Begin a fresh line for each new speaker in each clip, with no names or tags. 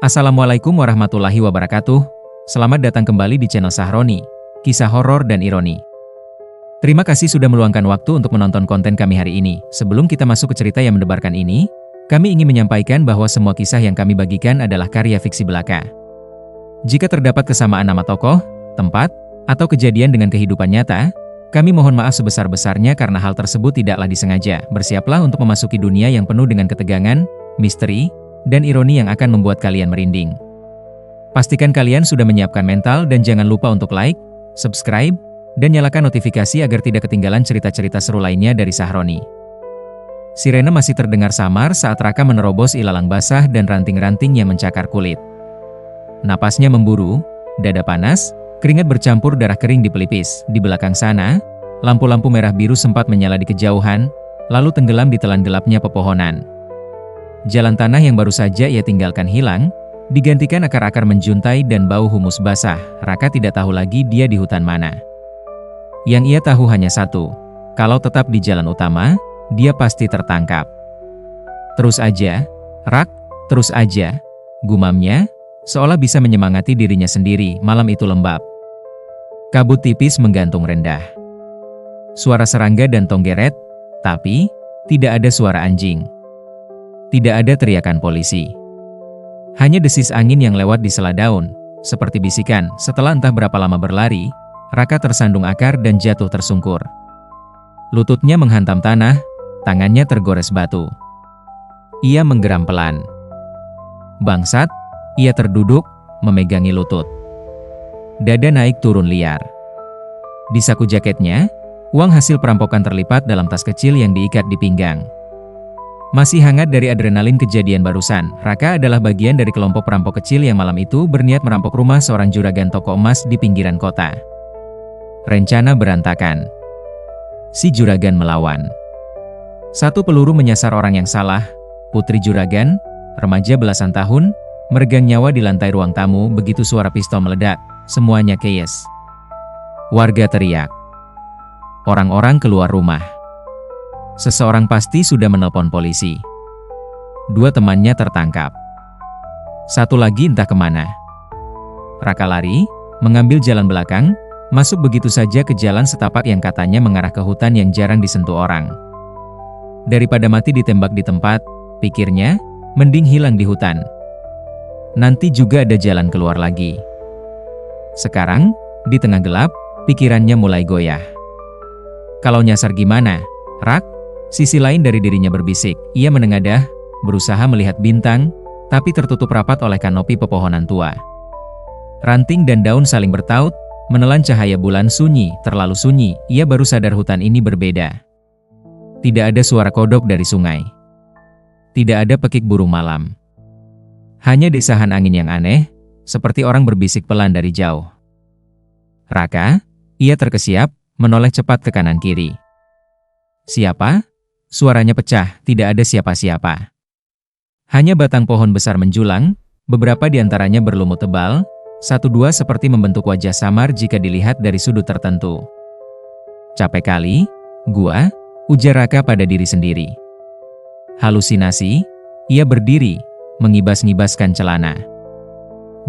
Assalamualaikum warahmatullahi wabarakatuh. Selamat datang kembali di channel Sahroni, kisah horor dan ironi. Terima kasih sudah meluangkan waktu untuk menonton konten kami hari ini. Sebelum kita masuk ke cerita yang mendebarkan ini, kami ingin menyampaikan bahwa semua kisah yang kami bagikan adalah karya fiksi belaka. Jika terdapat kesamaan nama tokoh, tempat, atau kejadian dengan kehidupan nyata, kami mohon maaf sebesar-besarnya karena hal tersebut tidaklah disengaja. Bersiaplah untuk memasuki dunia yang penuh dengan ketegangan, misteri, dan ironi yang akan membuat kalian merinding. Pastikan kalian sudah menyiapkan mental dan jangan lupa untuk like, subscribe, dan nyalakan notifikasi agar tidak ketinggalan cerita-cerita seru lainnya dari Sahroni. Sirene masih terdengar samar saat Raka menerobos ilalang basah dan ranting-ranting yang mencakar kulit. Napasnya memburu, dada panas, keringat bercampur darah kering di pelipis. Di belakang sana, lampu-lampu merah biru sempat menyala di kejauhan, lalu tenggelam di telan gelapnya pepohonan. Jalan tanah yang baru saja ia tinggalkan hilang, digantikan akar-akar menjuntai dan bau humus basah. Raka tidak tahu lagi dia di hutan mana. Yang ia tahu hanya satu, kalau tetap di jalan utama, dia pasti tertangkap. Terus aja, Rak, terus aja, gumamnya, seolah bisa menyemangati dirinya sendiri. Malam itu lembab. Kabut tipis menggantung rendah. Suara serangga dan tonggeret, tapi tidak ada suara anjing. Tidak ada teriakan polisi. Hanya desis angin yang lewat di sela daun, seperti bisikan. Setelah entah berapa lama berlari, Raka tersandung akar dan jatuh tersungkur. Lututnya menghantam tanah, tangannya tergores batu. Ia menggeram pelan. Bangsat, ia terduduk, memegangi lutut. Dada naik turun liar. Di saku jaketnya, uang hasil perampokan terlipat dalam tas kecil yang diikat di pinggang. Masih hangat dari adrenalin kejadian barusan, Raka adalah bagian dari kelompok perampok kecil yang malam itu berniat merampok rumah seorang juragan toko emas di pinggiran kota. Rencana berantakan. Si juragan melawan. Satu peluru menyasar orang yang salah, putri juragan, remaja belasan tahun, meregang nyawa di lantai ruang tamu. Begitu suara pistol meledak, semuanya kees. Warga teriak. Orang-orang keluar rumah. Seseorang pasti sudah menelpon polisi. Dua temannya tertangkap. Satu lagi entah kemana. Raka lari, mengambil jalan belakang, masuk begitu saja ke jalan setapak yang katanya mengarah ke hutan yang jarang disentuh orang. Daripada mati ditembak di tempat, pikirnya, mending hilang di hutan. Nanti juga ada jalan keluar lagi. Sekarang, di tengah gelap, pikirannya mulai goyah. Kalau nyasar gimana, Rak? Sisi lain dari dirinya berbisik. Ia menengadah, berusaha melihat bintang, tapi tertutup rapat oleh kanopi pepohonan tua. Ranting dan daun saling bertaut, menelan cahaya bulan. Sunyi, terlalu sunyi. Ia baru sadar hutan ini berbeda. Tidak ada suara kodok dari sungai. Tidak ada pekik burung malam. Hanya desahan angin yang aneh, seperti orang berbisik pelan dari jauh. Raka, ia terkesiap, menoleh cepat ke kanan kiri. Siapa? Suaranya pecah, tidak ada siapa-siapa. Hanya batang pohon besar menjulang, beberapa di antaranya berlumut tebal, satu dua seperti membentuk wajah samar jika dilihat dari sudut tertentu. Capek kali, gua, ujar Raka pada diri sendiri. Halusinasi, ia berdiri, mengibas-ngibaskan celana.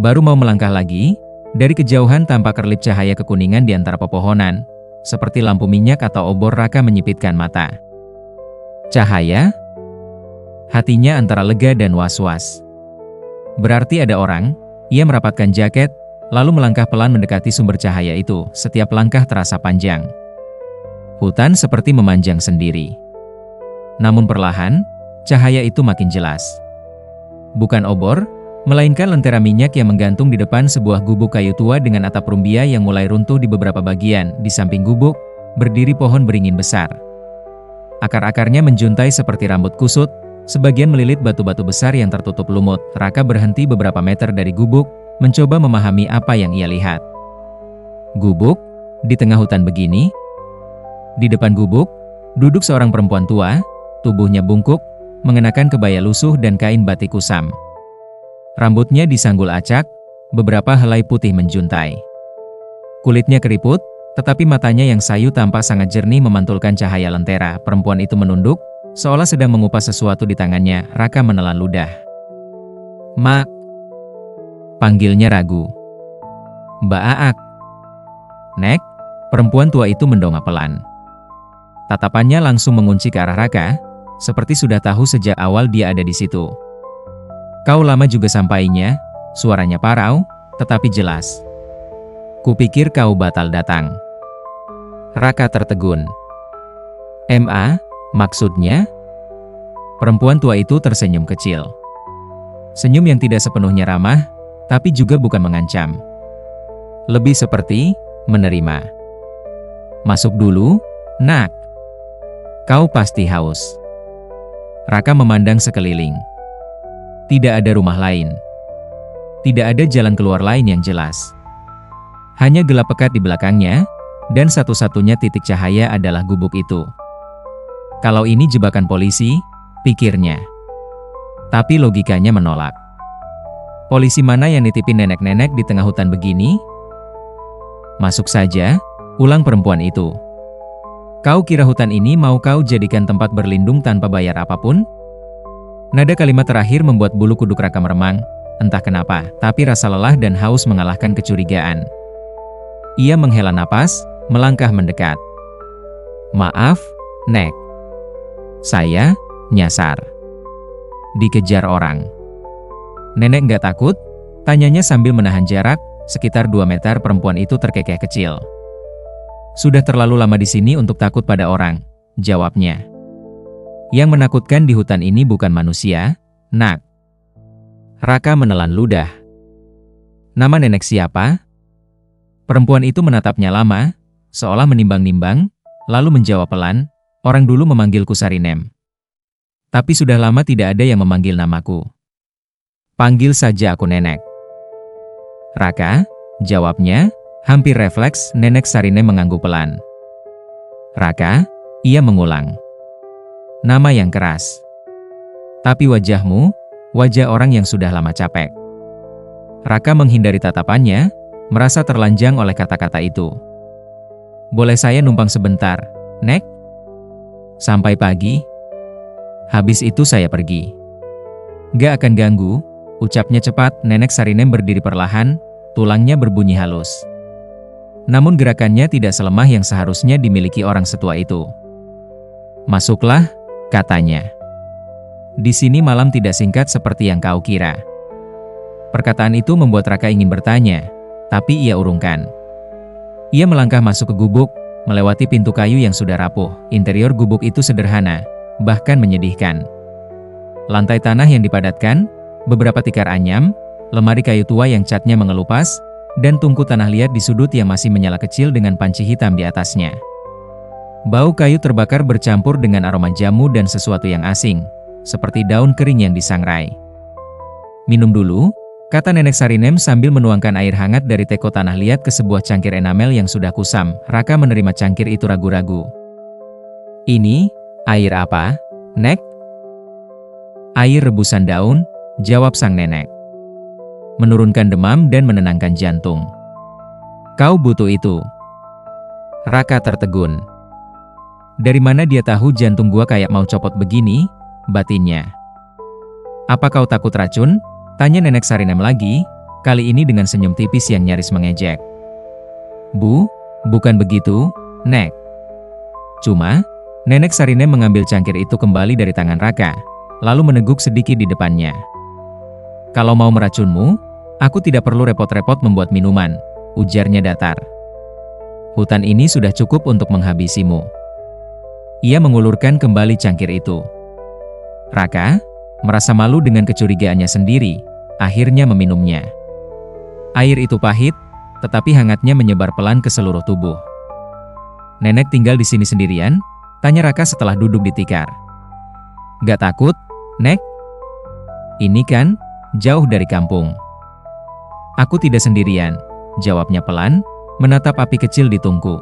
Baru mau melangkah lagi, dari kejauhan tampak kerlip cahaya kekuningan di antara pepohonan, seperti lampu minyak atau obor. Raka menyipitkan mata. Cahaya? Hatinya antara lega dan was-was. Berarti ada orang. Ia merapatkan jaket, lalu melangkah pelan mendekati sumber cahaya itu. Setiap langkah terasa panjang. Hutan seperti memanjang sendiri. Namun perlahan, cahaya itu makin jelas. Bukan obor, melainkan lentera minyak yang menggantung di depan sebuah gubuk kayu tua dengan atap rumbia yang mulai runtuh di beberapa bagian. Di samping gubuk, berdiri pohon beringin besar. Akar-akarnya menjuntai seperti rambut kusut, sebagian melilit batu-batu besar yang tertutup lumut. Raka berhenti beberapa meter dari gubuk, mencoba memahami apa yang ia lihat. Gubuk? Di tengah hutan begini? Di depan gubuk, duduk seorang perempuan tua, tubuhnya bungkuk, mengenakan kebaya lusuh dan kain batik kusam. Rambutnya disanggul acak, beberapa helai putih menjuntai. Kulitnya keriput, tetapi matanya yang sayu tampak sangat jernih memantulkan cahaya lentera. Perempuan itu menunduk, seolah sedang mengupas sesuatu di tangannya. Raka menelan ludah. "Mak, Panggilnya ragu. Mbak Aak. Nek, perempuan tua itu mendongak pelan. Tatapannya langsung mengunci ke arah Raka, seperti sudah tahu sejak awal dia ada di situ. Kau lama juga sampainya, suaranya parau, tetapi jelas. Kupikir kau batal datang. Raka tertegun. Ma, maksudnya? Perempuan tua itu tersenyum kecil. Senyum yang tidak sepenuhnya ramah, tapi juga bukan mengancam. Lebih seperti menerima. Masuk dulu, nak. Kau pasti haus. Raka memandang sekeliling. Tidak ada rumah lain. Tidak ada jalan keluar lain yang jelas. Hanya gelap pekat di belakangnya, dan satu-satunya titik cahaya adalah gubuk itu. Kalau ini jebakan polisi, pikirnya. Tapi logikanya menolak. Polisi mana yang nitipin nenek-nenek di tengah hutan begini? Masuk saja, ulang perempuan itu. Kau kira hutan ini mau kau jadikan tempat berlindung tanpa bayar apapun? Nada kalimat terakhir membuat bulu kuduk Raka meremang, entah kenapa, tapi rasa lelah dan haus mengalahkan kecurigaan. Ia menghela napas, melangkah mendekat. Maaf, Nek. Saya nyasar. Dikejar orang. Nenek nggak takut? Tanyanya sambil menahan jarak, sekitar 2 meter. Perempuan itu terkekeh kecil. Sudah terlalu lama di sini untuk takut pada orang, jawabnya. Yang menakutkan di hutan ini bukan manusia, nak. Raka menelan ludah. Nama nenek siapa? Perempuan itu menatapnya lama, seolah menimbang-nimbang, lalu menjawab pelan, orang dulu memanggilku Sarinem. Tapi sudah lama tidak ada yang memanggil namaku. Panggil saja aku nenek. Raka, jawabnya, hampir refleks. Nenek Sarinem mengangguk pelan. Raka, ia mengulang. Nama yang keras. Tapi wajahmu, wajah orang yang sudah lama capek. Raka menghindari tatapannya, merasa terlanjang oleh kata-kata itu. Boleh saya numpang sebentar, Nek? Sampai pagi. Habis itu saya pergi. Gak akan ganggu, ucapnya cepat. Nenek Sarinem berdiri perlahan, tulangnya berbunyi halus. Namun gerakannya tidak selemah yang seharusnya dimiliki orang setua itu. Masuklah, katanya. Di sini malam tidak singkat seperti yang kau kira. Perkataan itu membuat Raka ingin bertanya, tapi ia urungkan. Ia melangkah masuk ke gubuk, melewati pintu kayu yang sudah rapuh. Interior gubuk itu sederhana, bahkan menyedihkan. Lantai tanah yang dipadatkan, beberapa tikar anyam, lemari kayu tua yang catnya mengelupas, dan tungku tanah liat di sudut yang masih menyala kecil dengan panci hitam di atasnya. Bau kayu terbakar bercampur dengan aroma jamu dan sesuatu yang asing, seperti daun kering yang disangrai. Minum dulu, kata Nenek Sarinem sambil menuangkan air hangat dari teko tanah liat ke sebuah cangkir enamel yang sudah kusam. Raka menerima cangkir itu ragu-ragu. Ini, air apa, Nek? Air rebusan daun, jawab sang nenek. Menurunkan demam dan menenangkan jantung. Kau butuh itu. Raka tertegun. Dari mana dia tahu jantung gua kayak mau copot begini, batinnya. Apa kau takut racun? Tanya Nenek Sarinem lagi, kali ini dengan senyum tipis yang nyaris mengejek. Bu, bukan begitu, Nek. Cuma, Nenek Sarinem mengambil cangkir itu kembali dari tangan Raka, lalu meneguk sedikit di depannya. Kalau mau meracunmu, aku tidak perlu repot-repot membuat minuman, ujarnya datar. Hutan ini sudah cukup untuk menghabisimu. Ia mengulurkan kembali cangkir itu. Raka, merasa malu dengan kecurigaannya sendiri, akhirnya meminumnya. Air itu pahit, tetapi hangatnya menyebar pelan ke seluruh tubuh. Nenek tinggal di sini sendirian? Tanya Raka setelah duduk di tikar. Gak takut, Nek? Ini kan jauh dari kampung. Aku tidak sendirian, jawabnya pelan, menatap api kecil di tungku.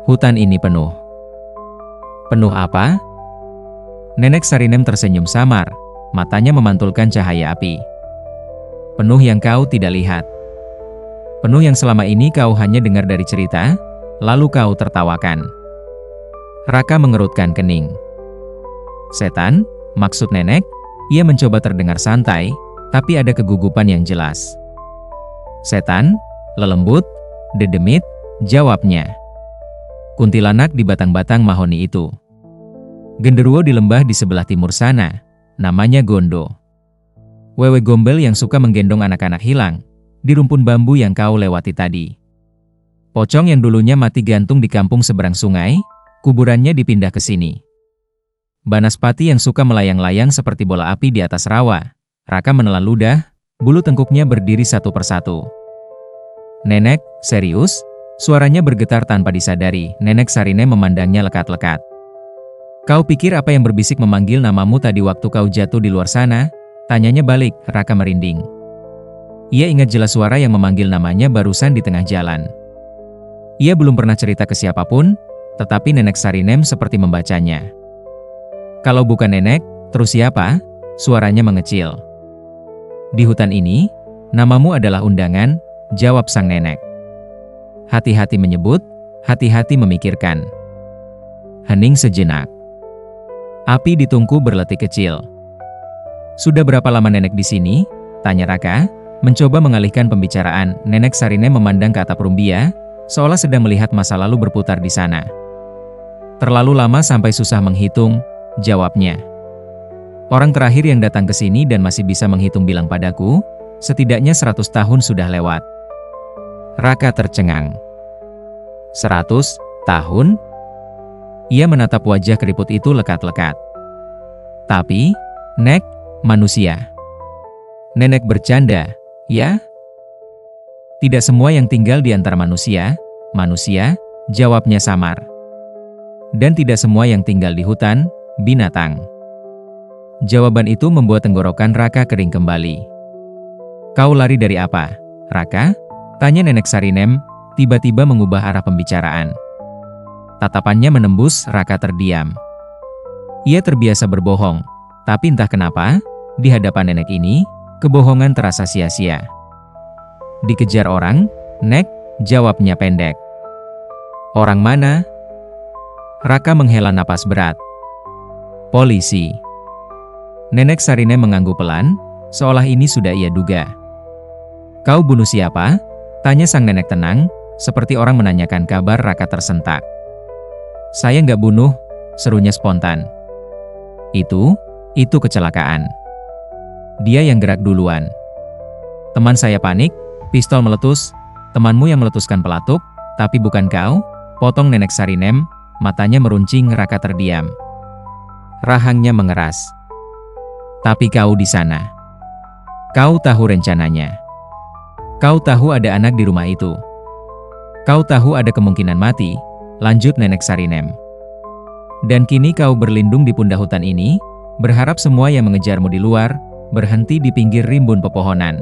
Hutan ini penuh. Penuh apa? Nenek Sarinem tersenyum samar, matanya memantulkan cahaya api. Penuh yang kau tidak lihat. Penuh yang selama ini kau hanya dengar dari cerita, lalu kau tertawakan. Raka mengerutkan kening. Setan, maksud nenek? Ia mencoba terdengar santai, tapi ada kegugupan yang jelas. Setan, lelembut, dedemit, jawabnya. Kuntilanak di batang-batang mahoni itu. Genderuwo di lembah di sebelah timur sana, namanya Gondo. Wewe gombel yang suka menggendong anak-anak hilang, di rumpun bambu yang kau lewati tadi. Pocong yang dulunya mati gantung di kampung seberang sungai, kuburannya dipindah ke sini. Banaspati yang suka melayang-layang seperti bola api di atas rawa. Raka menelan ludah, bulu tengkuknya berdiri satu persatu. Nenek, serius? Suaranya bergetar tanpa disadari. Nenek Sarinem memandangnya lekat-lekat. Kau pikir apa yang berbisik memanggil namamu tadi waktu kau jatuh di luar sana? Tanyanya balik. Raka merinding. Ia ingat jelas suara yang memanggil namanya barusan di tengah jalan. Ia belum pernah cerita ke siapapun, tetapi Nenek Sarinem seperti membacanya. Kalau bukan nenek, terus siapa? Suaranya mengecil. Di hutan ini, namamu adalah undangan, jawab sang nenek. Hati-hati menyebut, hati-hati memikirkan. Hening sejenak. Api di tungku berletik kecil. Sudah berapa lama nenek di sini? Tanya Raka, mencoba mengalihkan pembicaraan. Nenek Sarinem memandang ke atap rumbia, seolah sedang melihat masa lalu berputar di sana. Terlalu lama sampai susah menghitung, jawabnya. Orang terakhir yang datang ke sini dan masih bisa menghitung bilang padaku, setidaknya 100 tahun sudah lewat. Raka tercengang. 100 tahun? Ia menatap wajah keriput itu lekat-lekat. Tapi, Nek, manusia. Nenek bercanda, ya? Tidak semua yang tinggal di antara manusia, jawabnya samar. Dan tidak semua yang tinggal di hutan, binatang. Jawaban itu membuat tenggorokan Raka kering kembali. Kau lari dari apa, Raka? Tanya Nenek Sarinem, tiba-tiba mengubah arah pembicaraan. Tatapannya menembus. Raka terdiam. Ia terbiasa berbohong, tapi entah kenapa, di hadapan nenek ini, kebohongan terasa sia-sia. Dikejar orang, Nek, jawabnya pendek. Orang mana? Raka menghela napas berat. Polisi. Nenek Sarinem mengangguk pelan, seolah ini sudah ia duga. Kau bunuh siapa? Tanya sang nenek tenang, seperti orang menanyakan kabar. Raka tersentak. Saya nggak bunuh, serunya spontan. Itu kecelakaan. Dia yang gerak duluan. Teman saya panik, pistol meletus, temanmu yang meletuskan pelatuk, tapi bukan kau, potong Nenek Sarinem, matanya meruncing. Raka terdiam. Rahangnya mengeras. Tapi kau di sana. Kau tahu rencananya. Kau tahu ada anak di rumah itu. Kau tahu ada kemungkinan mati, lanjut Nenek Sarinem. Dan kini kau berlindung di pundak hutan ini, berharap semua yang mengejarmu di luar, berhenti di pinggir rimbun pepohonan.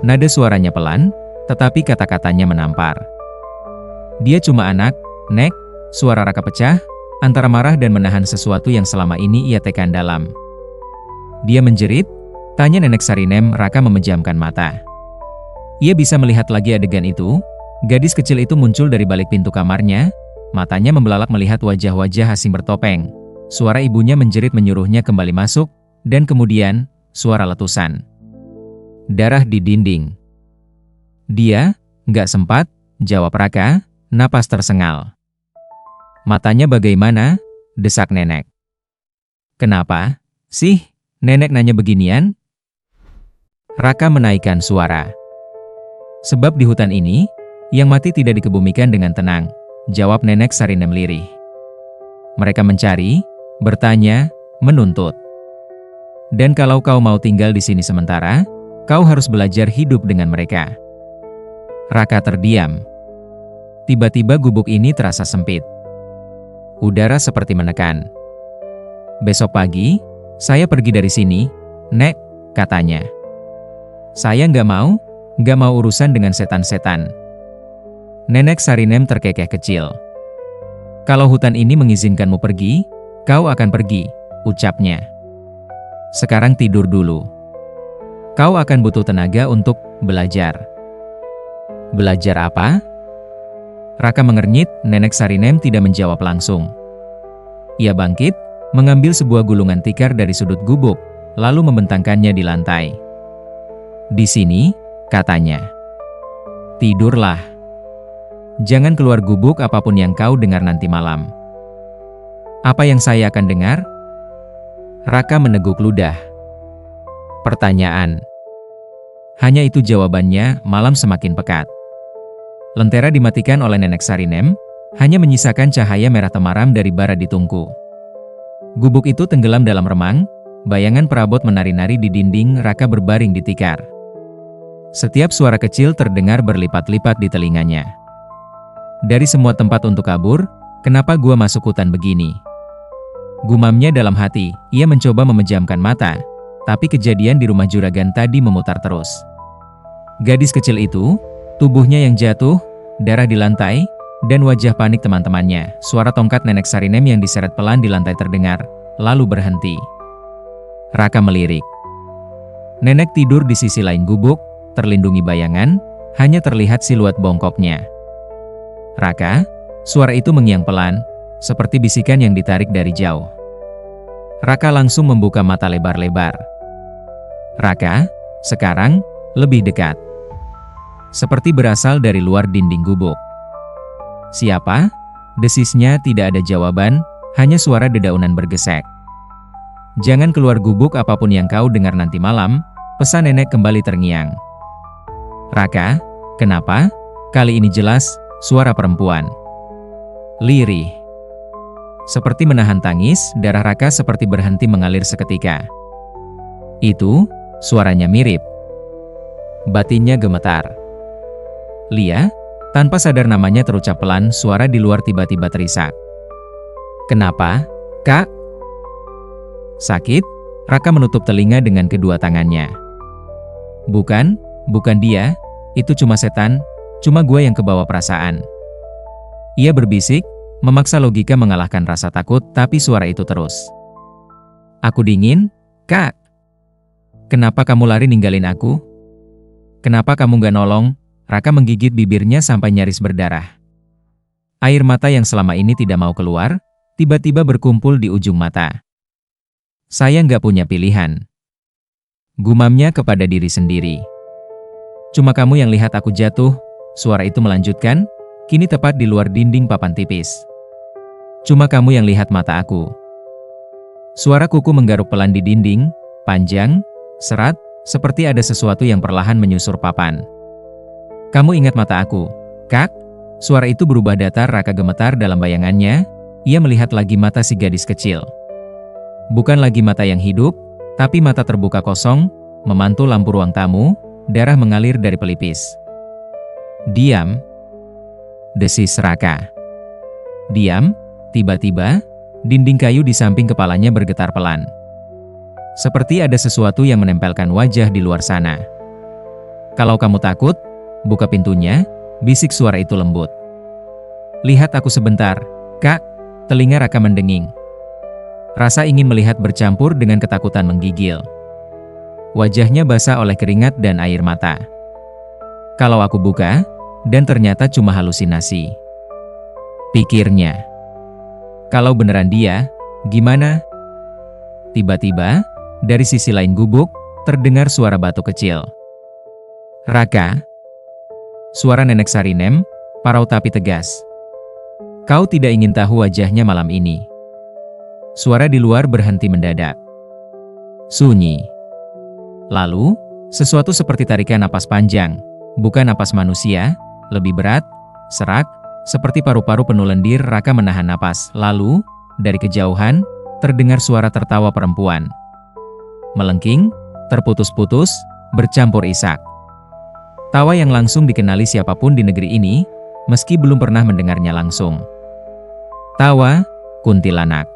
Nada suaranya pelan, tetapi kata-katanya menampar. Dia cuma anak, Nek. Suara Raka pecah, antara marah dan menahan sesuatu yang selama ini ia tekan dalam. Dia menjerit, tanya Nenek Sarinem. Raka memejamkan mata. Ia bisa melihat lagi adegan itu. Gadis kecil itu muncul dari balik pintu kamarnya, matanya membelalak melihat wajah-wajah asing bertopeng. Suara ibunya menjerit menyuruhnya kembali masuk, dan kemudian, suara letusan. Darah di dinding. Dia, nggak sempat, jawab Raka, napas tersengal. Matanya bagaimana? Desak nenek. Kenapa sih nenek nanya beginian? Raka menaikkan suara. Sebab di hutan ini, yang mati tidak dikebumikan dengan tenang, jawab Nenek Sarinem lirih. Mereka mencari, bertanya, menuntut. Dan kalau kau mau tinggal di sini sementara, kau harus belajar hidup dengan mereka. Raka terdiam. Tiba-tiba gubuk ini terasa sempit. Udara seperti menekan. Besok pagi, saya pergi dari sini, Nek, katanya. Saya nggak mau urusan dengan setan-setan. Nenek Sarinem terkekeh kecil. Kalau hutan ini mengizinkanmu pergi, kau akan pergi, ucapnya. Sekarang tidur dulu. Kau akan butuh tenaga untuk belajar. Belajar apa? Raka mengernyit. Nenek Sarinem tidak menjawab langsung. Ia bangkit, mengambil sebuah gulungan tikar dari sudut gubuk, lalu membentangkannya di lantai. Di sini, katanya. Tidurlah. Jangan keluar gubuk apapun yang kau dengar nanti malam. Apa yang saya akan dengar? Raka meneguk ludah. Pertanyaan. Hanya itu jawabannya, malam semakin pekat. Lentera dimatikan oleh Nenek Sarinem, hanya menyisakan cahaya merah temaram dari bara di tungku. Gubuk itu tenggelam dalam remang, bayangan perabot menari-nari di dinding, Raka berbaring di tikar. Setiap suara kecil terdengar berlipat-lipat di telinganya. Dari semua tempat untuk kabur, kenapa gua masuk hutan begini? Gumamnya dalam hati, ia mencoba memejamkan mata, tapi kejadian di rumah juragan tadi memutar terus. Gadis kecil itu, tubuhnya yang jatuh, darah di lantai, dan wajah panik teman-temannya. Suara tongkat Nenek Sarinem yang diseret pelan di lantai terdengar, lalu berhenti. Raka melirik. Nenek tidur di sisi lain gubuk, terlindungi bayangan, hanya terlihat siluet bongkoknya. Raka, suara itu mengiang pelan, seperti bisikan yang ditarik dari jauh. Raka langsung membuka mata lebar-lebar. Raka, sekarang, lebih dekat. Seperti berasal dari luar dinding gubuk. Siapa? Desisnya tidak ada jawaban, hanya suara dedaunan bergesek. Jangan keluar gubuk apapun yang kau dengar nanti malam, pesan nenek kembali terngiang. Raka, kenapa? Kali ini jelas, suara perempuan. Lirih. Seperti menahan tangis, darah Raka seperti berhenti mengalir seketika. Itu, suaranya mirip. Batinnya gemetar. Lia, tanpa sadar namanya terucap pelan, suara di luar tiba-tiba terisak. Kenapa, Kak? Sakit? Raka menutup telinga dengan kedua tangannya. Bukan dia, itu cuma setan, cuma gue yang kebawa perasaan. Ia berbisik, memaksa logika mengalahkan rasa takut, tapi suara itu terus. Aku dingin, Kak. Kenapa kamu lari ninggalin aku? Kenapa kamu gak nolong? Raka menggigit bibirnya sampai nyaris berdarah. Air mata yang selama ini tidak mau keluar, tiba-tiba berkumpul di ujung mata. Saya nggak punya pilihan. Gumamnya kepada diri sendiri. Cuma kamu yang lihat aku jatuh, suara itu melanjutkan, kini tepat di luar dinding papan tipis. Cuma kamu yang lihat mata aku. Suara kuku menggaruk pelan di dinding, panjang, serat, seperti ada sesuatu yang perlahan menyusur papan. Kamu ingat mata aku, Kak? Suara itu berubah datar. Raka gemetar dalam bayangannya, ia melihat lagi mata si gadis kecil. Bukan lagi mata yang hidup, tapi mata terbuka kosong, memantul lampu ruang tamu, darah mengalir dari pelipis. Diam, desis Raka. Diam, tiba-tiba, dinding kayu di samping kepalanya bergetar pelan. Seperti ada sesuatu yang menempelkan wajah di luar sana. Kalau kamu takut, buka pintunya, bisik suara itu lembut. Lihat aku sebentar, Kak. Telinga Raka mendenging. Rasa ingin melihat bercampur dengan ketakutan menggigil. Wajahnya basah oleh keringat dan air mata. Kalau aku buka, dan ternyata cuma halusinasi. Pikirnya. Kalau beneran dia, gimana? Tiba-tiba, dari sisi lain gubuk, terdengar suara batu kecil. Raka. Suara Nenek Sarinem, parau tapi tegas. Kau tidak ingin tahu wajahnya malam ini. Suara di luar berhenti mendadak. Sunyi. Lalu, sesuatu seperti tarikan napas panjang, bukan napas manusia, lebih berat, serak, seperti paru-paru penuh lendir. Raka menahan napas. Lalu, dari kejauhan, terdengar suara tertawa perempuan. Melengking, terputus-putus, bercampur isak. Tawa yang langsung dikenali siapapun di negeri ini, meski belum pernah mendengarnya langsung. Tawa kuntilanak.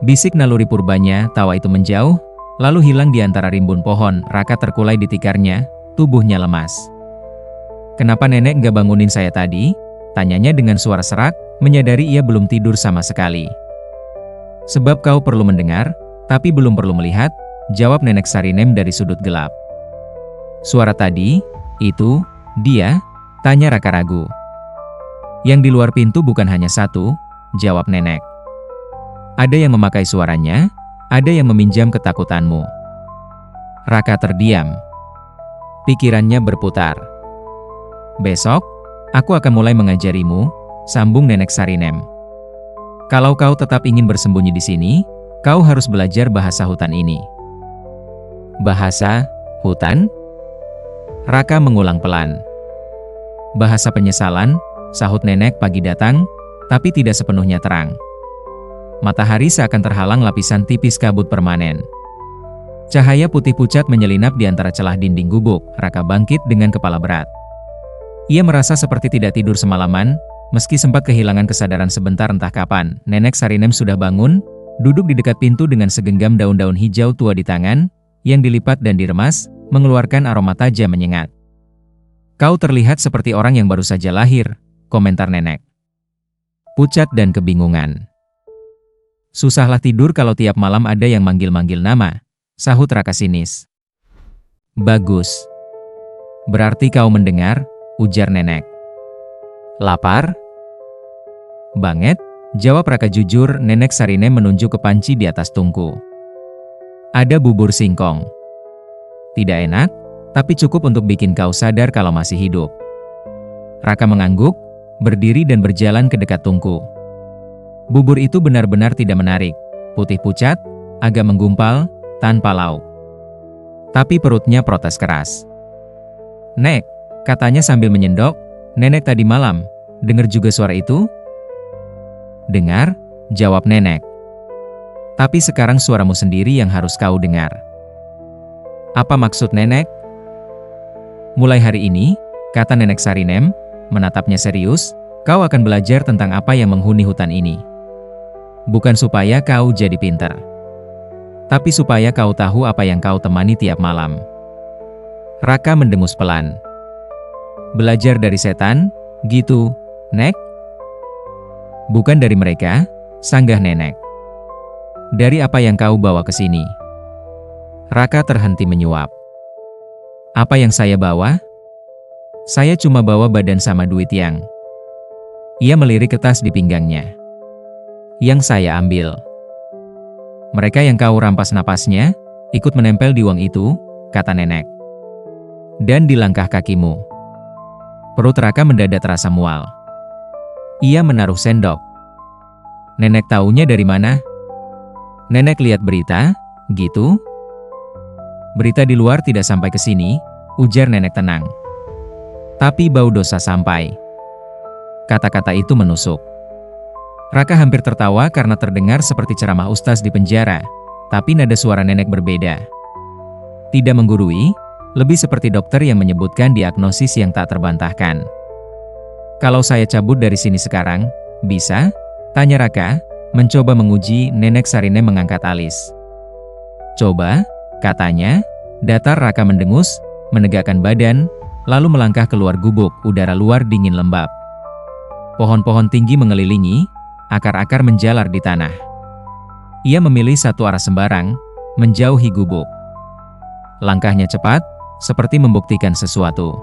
Bisik naluri purbanya. Tawa itu menjauh, lalu hilang di antara rimbun pohon. Raka terkulai di tikarnya, tubuhnya lemas. Kenapa nenek nggak bangunin saya tadi? Tanyanya dengan suara serak, menyadari ia belum tidur sama sekali. Sebab kau perlu mendengar, tapi belum perlu melihat, jawab Nenek Sarinem dari sudut gelap. Suara tadi, itu, dia? Tanya Raka ragu. Yang di luar pintu bukan hanya satu, jawab nenek. Ada yang memakai suaranya, ada yang meminjam ketakutanmu. Raka terdiam. Pikirannya berputar. Besok, aku akan mulai mengajarimu, sambung Nenek Sarinem. Kalau kau tetap ingin bersembunyi di sini, kau harus belajar bahasa hutan ini. Bahasa hutan? Raka mengulang pelan. Bahasa penyesalan, sahut nenek. Pagi datang, tapi tidak sepenuhnya terang. Matahari seakan terhalang lapisan tipis kabut permanen. Cahaya putih pucat menyelinap di antara celah dinding gubuk. Raka bangkit dengan kepala berat. Ia merasa seperti tidak tidur semalaman, meski sempat kehilangan kesadaran sebentar entah kapan. Nenek Sarinem sudah bangun, duduk di dekat pintu dengan segenggam daun-daun hijau tua di tangan, yang dilipat dan diremas, mengeluarkan aroma tajam menyengat. Kau terlihat seperti orang yang baru saja lahir, komentar nenek. Pucat dan kebingungan. Susahlah tidur kalau tiap malam ada yang manggil-manggil nama, sahut Raka sinis. Bagus. Berarti kau mendengar, ujar nenek. Lapar? Banget, jawab Raka jujur. Nenek Sarinem menunjuk ke panci di atas tungku. Ada bubur singkong. Tidak enak, tapi cukup untuk bikin kau sadar kalau masih hidup. Raka mengangguk, berdiri dan berjalan ke dekat tungku. Bubur itu benar-benar tidak menarik, putih pucat, agak menggumpal, tanpa lauk. Tapi perutnya protes keras. Nek, katanya sambil menyendok, nenek tadi malam, dengar juga suara itu? Dengar, jawab nenek. Tapi sekarang suaramu sendiri yang harus kau dengar. Apa maksud nenek? Mulai hari ini, kata nenek Sarinem, menatapnya serius, kau akan belajar tentang apa yang menghuni hutan ini. Bukan supaya kau jadi pintar, tapi supaya kau tahu apa yang kau temani tiap malam. Raka mendengus pelan. Belajar dari setan, gitu, Nek? Bukan dari mereka, sanggah nenek. Dari apa yang kau bawa ke sini. Raka terhenti menyuap. Apa yang saya bawa? Saya cuma bawa badan sama duit yang... Ia melirik ke tas di pinggangnya. Yang saya ambil. Mereka yang kau rampas napasnya, ikut menempel di uang itu, kata nenek. Dan di langkah kakimu. Perut Raka mendadak terasa mual. Ia menaruh sendok. Nenek taunya dari mana? Nenek lihat berita, gitu? Berita di luar tidak sampai ke sini, ujar nenek tenang. Tapi bau dosa sampai. Kata-kata itu menusuk. Raka hampir tertawa karena terdengar seperti ceramah ustaz di penjara, tapi nada suara nenek berbeda. Tidak menggurui, lebih seperti dokter yang menyebutkan diagnosis yang tak terbantahkan. Kalau saya cabut dari sini sekarang, bisa? Tanya Raka, mencoba menguji. Nenek Sarinem mengangkat alis. Coba, katanya. Datar Raka mendengus, menegakkan badan, lalu melangkah keluar gubuk. Udara luar dingin lembab. Pohon-pohon tinggi mengelilingi, akar-akar menjalar di tanah. Ia memilih satu arah sembarang, menjauhi gubuk. Langkahnya cepat, seperti membuktikan sesuatu.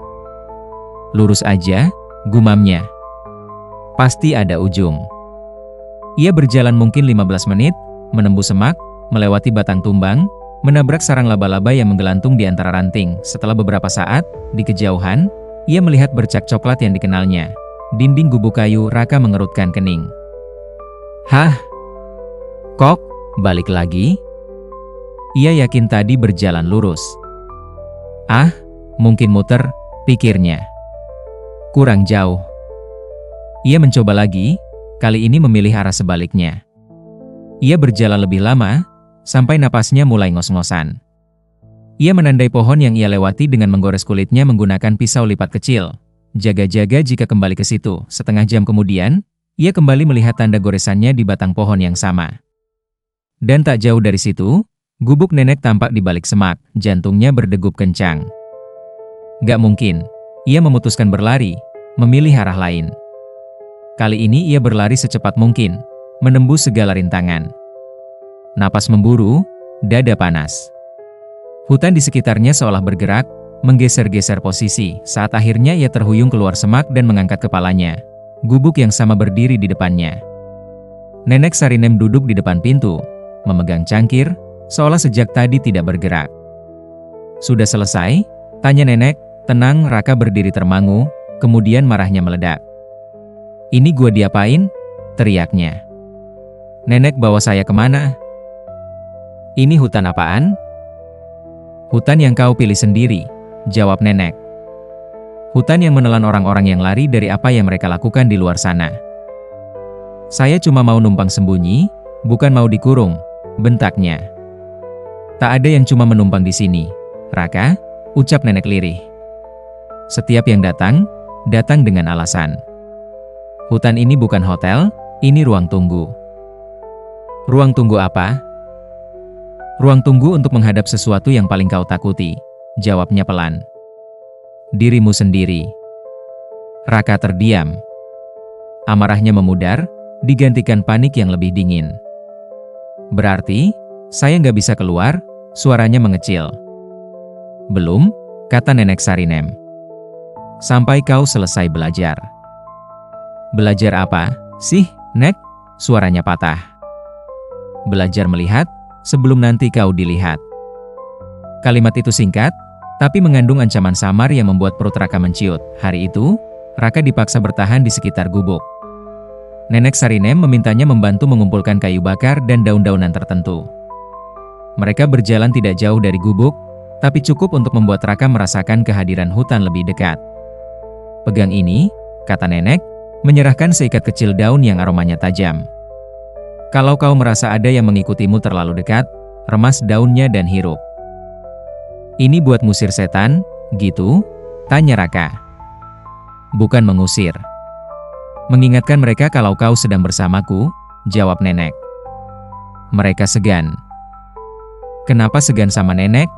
Lurus aja, gumamnya. Pasti ada ujung. Ia berjalan mungkin 15 menit, menembus semak, melewati batang tumbang, menabrak sarang laba-laba yang menggelantung di antara ranting. Setelah beberapa saat, di kejauhan, ia melihat bercak coklat yang dikenalnya. Dinding gubuk kayu. Raka mengerutkan kening. Hah? Kok, balik lagi? Ia yakin tadi berjalan lurus. Ah, mungkin muter, pikirnya. Kurang jauh. Ia mencoba lagi, kali ini memilih arah sebaliknya. Ia berjalan lebih lama, sampai napasnya mulai ngos-ngosan. Ia menandai pohon yang ia lewati dengan menggores kulitnya menggunakan pisau lipat kecil. Jaga-jaga jika kembali ke situ. Setengah jam kemudian, ia kembali melihat tanda goresannya di batang pohon yang sama. Dan tak jauh dari situ, gubuk nenek tampak di balik semak. Jantungnya berdegup kencang. Gak mungkin. Ia memutuskan berlari, memilih arah lain. Kali ini ia berlari secepat mungkin, menembus segala rintangan. Napas memburu, dada panas. Hutan di sekitarnya seolah bergerak, menggeser-geser posisi. Saat akhirnya ia terhuyung keluar semak dan mengangkat kepalanya. Gubuk yang sama berdiri di depannya. Nenek Sarinem duduk di depan pintu, memegang cangkir, seolah sejak tadi tidak bergerak. Sudah selesai? Tanya nenek. Tenang. Raka berdiri termangu, kemudian marahnya meledak. "Ini gua diapain?" teriaknya. "Nenek bawa saya kemana?" "Ini hutan apaan?" "Hutan yang kau pilih sendiri," jawab nenek. "Hutan yang menelan orang-orang yang lari dari apa yang mereka lakukan di luar sana." "Saya cuma mau numpang sembunyi, bukan mau dikurung," bentaknya. "Tak ada yang cuma menumpang di sini, Raka," ucap nenek lirih. "Setiap yang datang, datang dengan alasan. Hutan ini bukan hotel, ini ruang tunggu." "Ruang tunggu apa?" "Ruang tunggu untuk menghadap sesuatu yang paling kau takuti," jawabnya pelan. "Dirimu sendiri." Raka terdiam. Amarahnya memudar, digantikan panik yang lebih dingin. "Berarti, saya nggak bisa keluar?" Suaranya mengecil. "Belum," kata nenek Sarinem. "Sampai kau selesai belajar." "Belajar apa, sih, Nek?" Suaranya patah. "Belajar melihat, sebelum nanti kau dilihat." Kalimat itu singkat, tapi mengandung ancaman samar yang membuat perut Raka menciut. Hari itu, Raka dipaksa bertahan di sekitar gubuk. Nenek Sarinem memintanya membantu mengumpulkan kayu bakar dan daun-daunan tertentu. Mereka berjalan tidak jauh dari gubuk, tapi cukup untuk membuat Raka merasakan kehadiran hutan lebih dekat. "Pegang ini," kata nenek, menyerahkan seikat kecil daun yang aromanya tajam. "Kalau kau merasa ada yang mengikutimu terlalu dekat, remas daunnya dan hirup." "Ini buat ngusir setan, gitu?" tanya Raka. "Bukan mengusir. Mengingatkan mereka kalau kau sedang bersamaku," jawab nenek. Mereka segan. Kenapa segan sama nenek?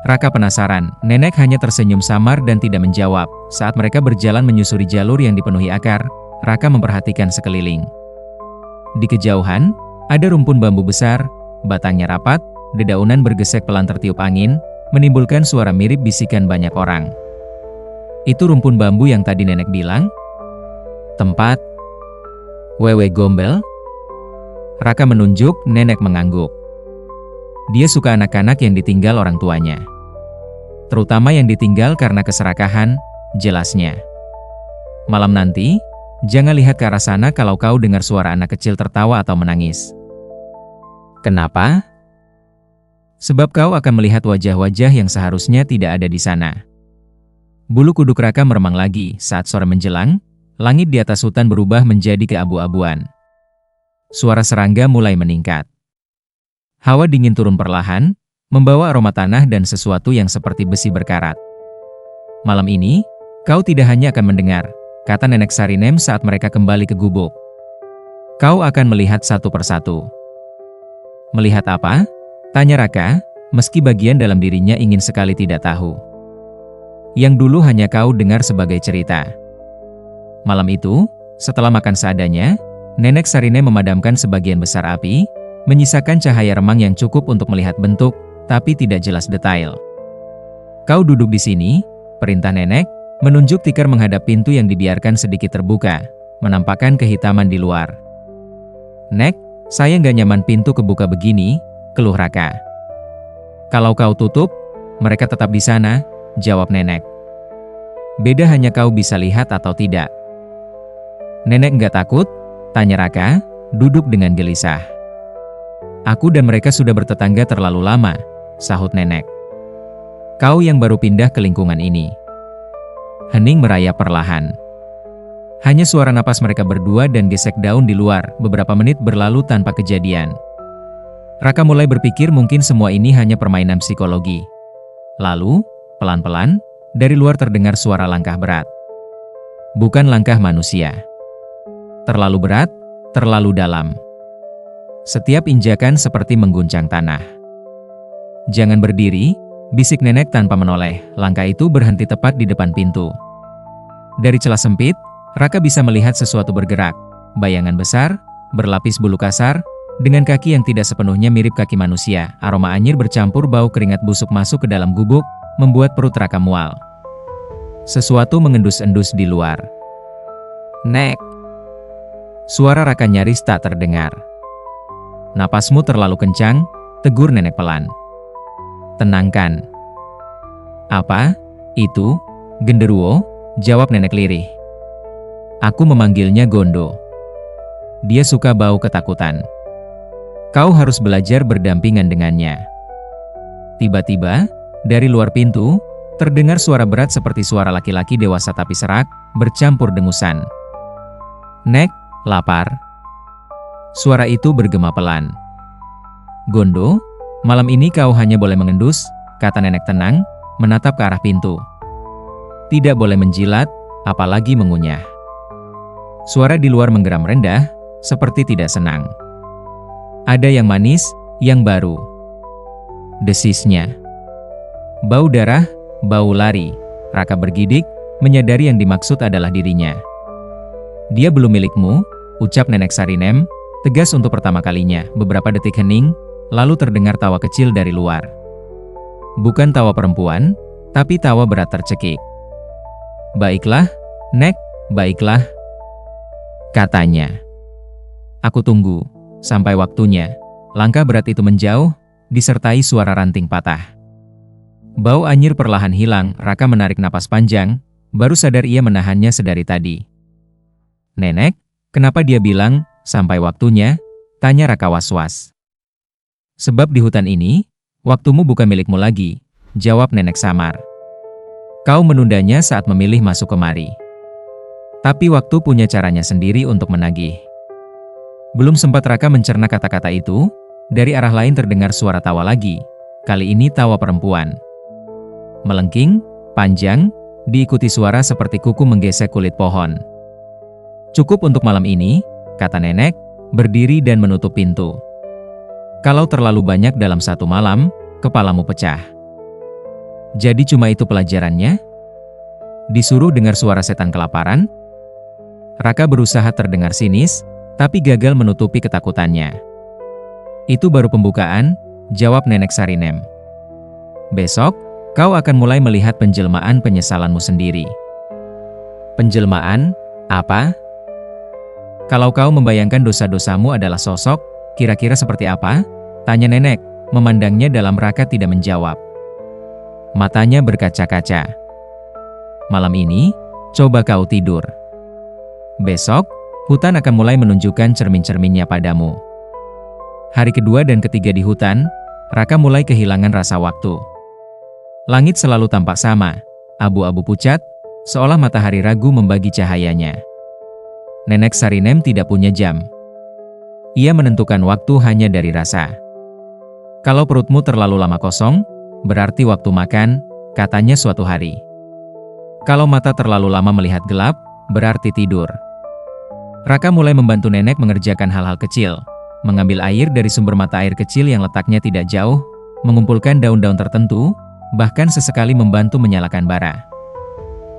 Raka penasaran. Nenek hanya tersenyum samar dan tidak menjawab. Saat mereka berjalan menyusuri jalur yang dipenuhi akar, Raka memperhatikan sekeliling. Di kejauhan, ada rumpun bambu besar, batangnya rapat, dedaunan bergesek pelan tertiup angin, menimbulkan suara mirip bisikan banyak orang. "Itu rumpun bambu yang tadi nenek bilang? Tempat Wewe Gombel?" Raka menunjuk, nenek mengangguk. Dia suka anak-anak yang ditinggal orang tuanya. Terutama yang ditinggal karena keserakahan, jelasnya. "Malam nanti, jangan lihat ke arah sana kalau kau dengar suara anak kecil tertawa atau menangis." "Kenapa?" "Sebab kau akan melihat wajah-wajah yang seharusnya tidak ada di sana." Bulu kuduk Raka meremang lagi. Saat sore menjelang, langit di atas hutan berubah menjadi keabu-abuan. Suara serangga mulai meningkat. Hawa dingin turun perlahan, membawa aroma tanah dan sesuatu yang seperti besi berkarat. "Malam ini, kau tidak hanya akan mendengar," kata nenek Sarinem saat mereka kembali ke gubuk. "Kau akan melihat satu persatu." "Melihat apa?" tanya Raka, meski bagian dalam dirinya ingin sekali tidak tahu. "Yang dulu hanya kau dengar sebagai cerita." Malam itu, setelah makan seadanya, nenek Sarinem memadamkan sebagian besar api, menyisakan cahaya remang yang cukup untuk melihat bentuk, tapi tidak jelas detail. "Kau duduk di sini," perintah nenek, menunjuk tikar menghadap pintu yang dibiarkan sedikit terbuka, menampakkan kehitaman di luar. "Nek, saya nggak nyaman pintu kebuka begini," keluh Raka. "Kalau kau tutup, mereka tetap di sana," jawab nenek. "Beda hanya kau bisa lihat atau tidak." "Nenek nggak takut?" tanya Raka, duduk dengan gelisah. "Aku dan mereka sudah bertetangga terlalu lama," sahut nenek. "Kau yang baru pindah ke lingkungan ini." Hening merayap perlahan. Hanya suara napas mereka berdua dan gesek daun di luar. Beberapa menit berlalu tanpa kejadian. Raka mulai berpikir mungkin semua ini hanya permainan psikologi. Lalu, pelan-pelan, dari luar terdengar suara langkah berat. Bukan langkah manusia. Terlalu berat, terlalu dalam. Setiap injakan seperti mengguncang tanah. "Jangan berdiri," bisik nenek tanpa menoleh. Langkah itu berhenti tepat di depan pintu. Dari celah sempit, Raka bisa melihat sesuatu bergerak. Bayangan besar, berlapis bulu kasar, dengan kaki yang tidak sepenuhnya mirip kaki manusia. Aroma anyir bercampur bau keringat busuk masuk ke dalam gubuk, membuat perut Raka mual. Sesuatu mengendus-endus di luar. "Nek!" Suara Raka nyaris tak terdengar. "Napasmu terlalu kencang," tegur nenek pelan. "Tenangkan." "Apa? Itu? Genderuwo?" jawab nenek lirih. Aku memanggilnya Gondo. Dia suka bau ketakutan. Kau harus belajar berdampingan dengannya. Tiba-tiba, dari luar pintu, terdengar suara berat seperti suara laki-laki dewasa tapi serak, bercampur dengusan. Nek, lapar. Suara itu bergema pelan. Gondo, malam ini kau hanya boleh mengendus, kata nenek tenang, menatap ke arah pintu. Tidak boleh menjilat, apalagi mengunyah. Suara di luar menggeram rendah, seperti tidak senang. Ada yang manis, yang baru. Desisnya. Bau darah, bau lari. Raka bergidik, menyadari yang dimaksud adalah dirinya. Dia belum milikmu, ucap nenek Sarinem, tegas untuk pertama kalinya. Beberapa detik hening, lalu terdengar tawa kecil dari luar. Bukan tawa perempuan, tapi tawa berat tercekik. Baiklah, Nek, baiklah, katanya. Aku tunggu, sampai waktunya. Langkah berat itu menjauh, disertai suara ranting patah. Bau anyir perlahan hilang, Raka menarik napas panjang, baru sadar ia menahannya sedari tadi. Nenek, kenapa dia bilang, sampai waktunya? Tanya Raka was-was. Sebab di hutan ini, waktumu bukan milikmu lagi, jawab nenek samar. Kau menundanya saat memilih masuk kemari. Tapi waktu punya caranya sendiri untuk menagih. Belum sempat Raka mencerna kata-kata itu, dari arah lain terdengar suara tawa lagi, kali ini tawa perempuan. Melengking, panjang, diikuti suara seperti kuku menggesek kulit pohon. Cukup untuk malam ini, kata nenek, berdiri dan menutup pintu. Kalau terlalu banyak dalam satu malam, kepalamu pecah. Jadi cuma itu pelajarannya? Disuruh dengar suara setan kelaparan? Raka berusaha terdengar sinis, tapi gagal menutupi ketakutannya. Itu baru pembukaan, jawab nenek Sarinem. Besok, kau akan mulai melihat penjelmaan penyesalanmu sendiri. Penjelmaan? Apa? Kalau kau membayangkan dosa-dosamu adalah sosok, kira-kira seperti apa? Tanya nenek, memandangnya dalam. Raka tidak menjawab. Matanya berkaca-kaca. Malam ini, coba kau tidur. Besok, hutan akan mulai menunjukkan cermin-cerminnya padamu. Hari kedua dan ketiga di hutan, Raka mulai kehilangan rasa waktu. Langit selalu tampak sama, abu-abu pucat, seolah matahari ragu membagi cahayanya. Nenek Sarinem tidak punya jam. Ia menentukan waktu hanya dari rasa. Kalau perutmu terlalu lama kosong, berarti waktu makan, katanya suatu hari. Kalau mata terlalu lama melihat gelap, berarti tidur. Raka mulai membantu nenek mengerjakan hal-hal kecil, mengambil air dari sumber mata air kecil yang letaknya tidak jauh, mengumpulkan daun-daun tertentu, bahkan sesekali membantu menyalakan bara.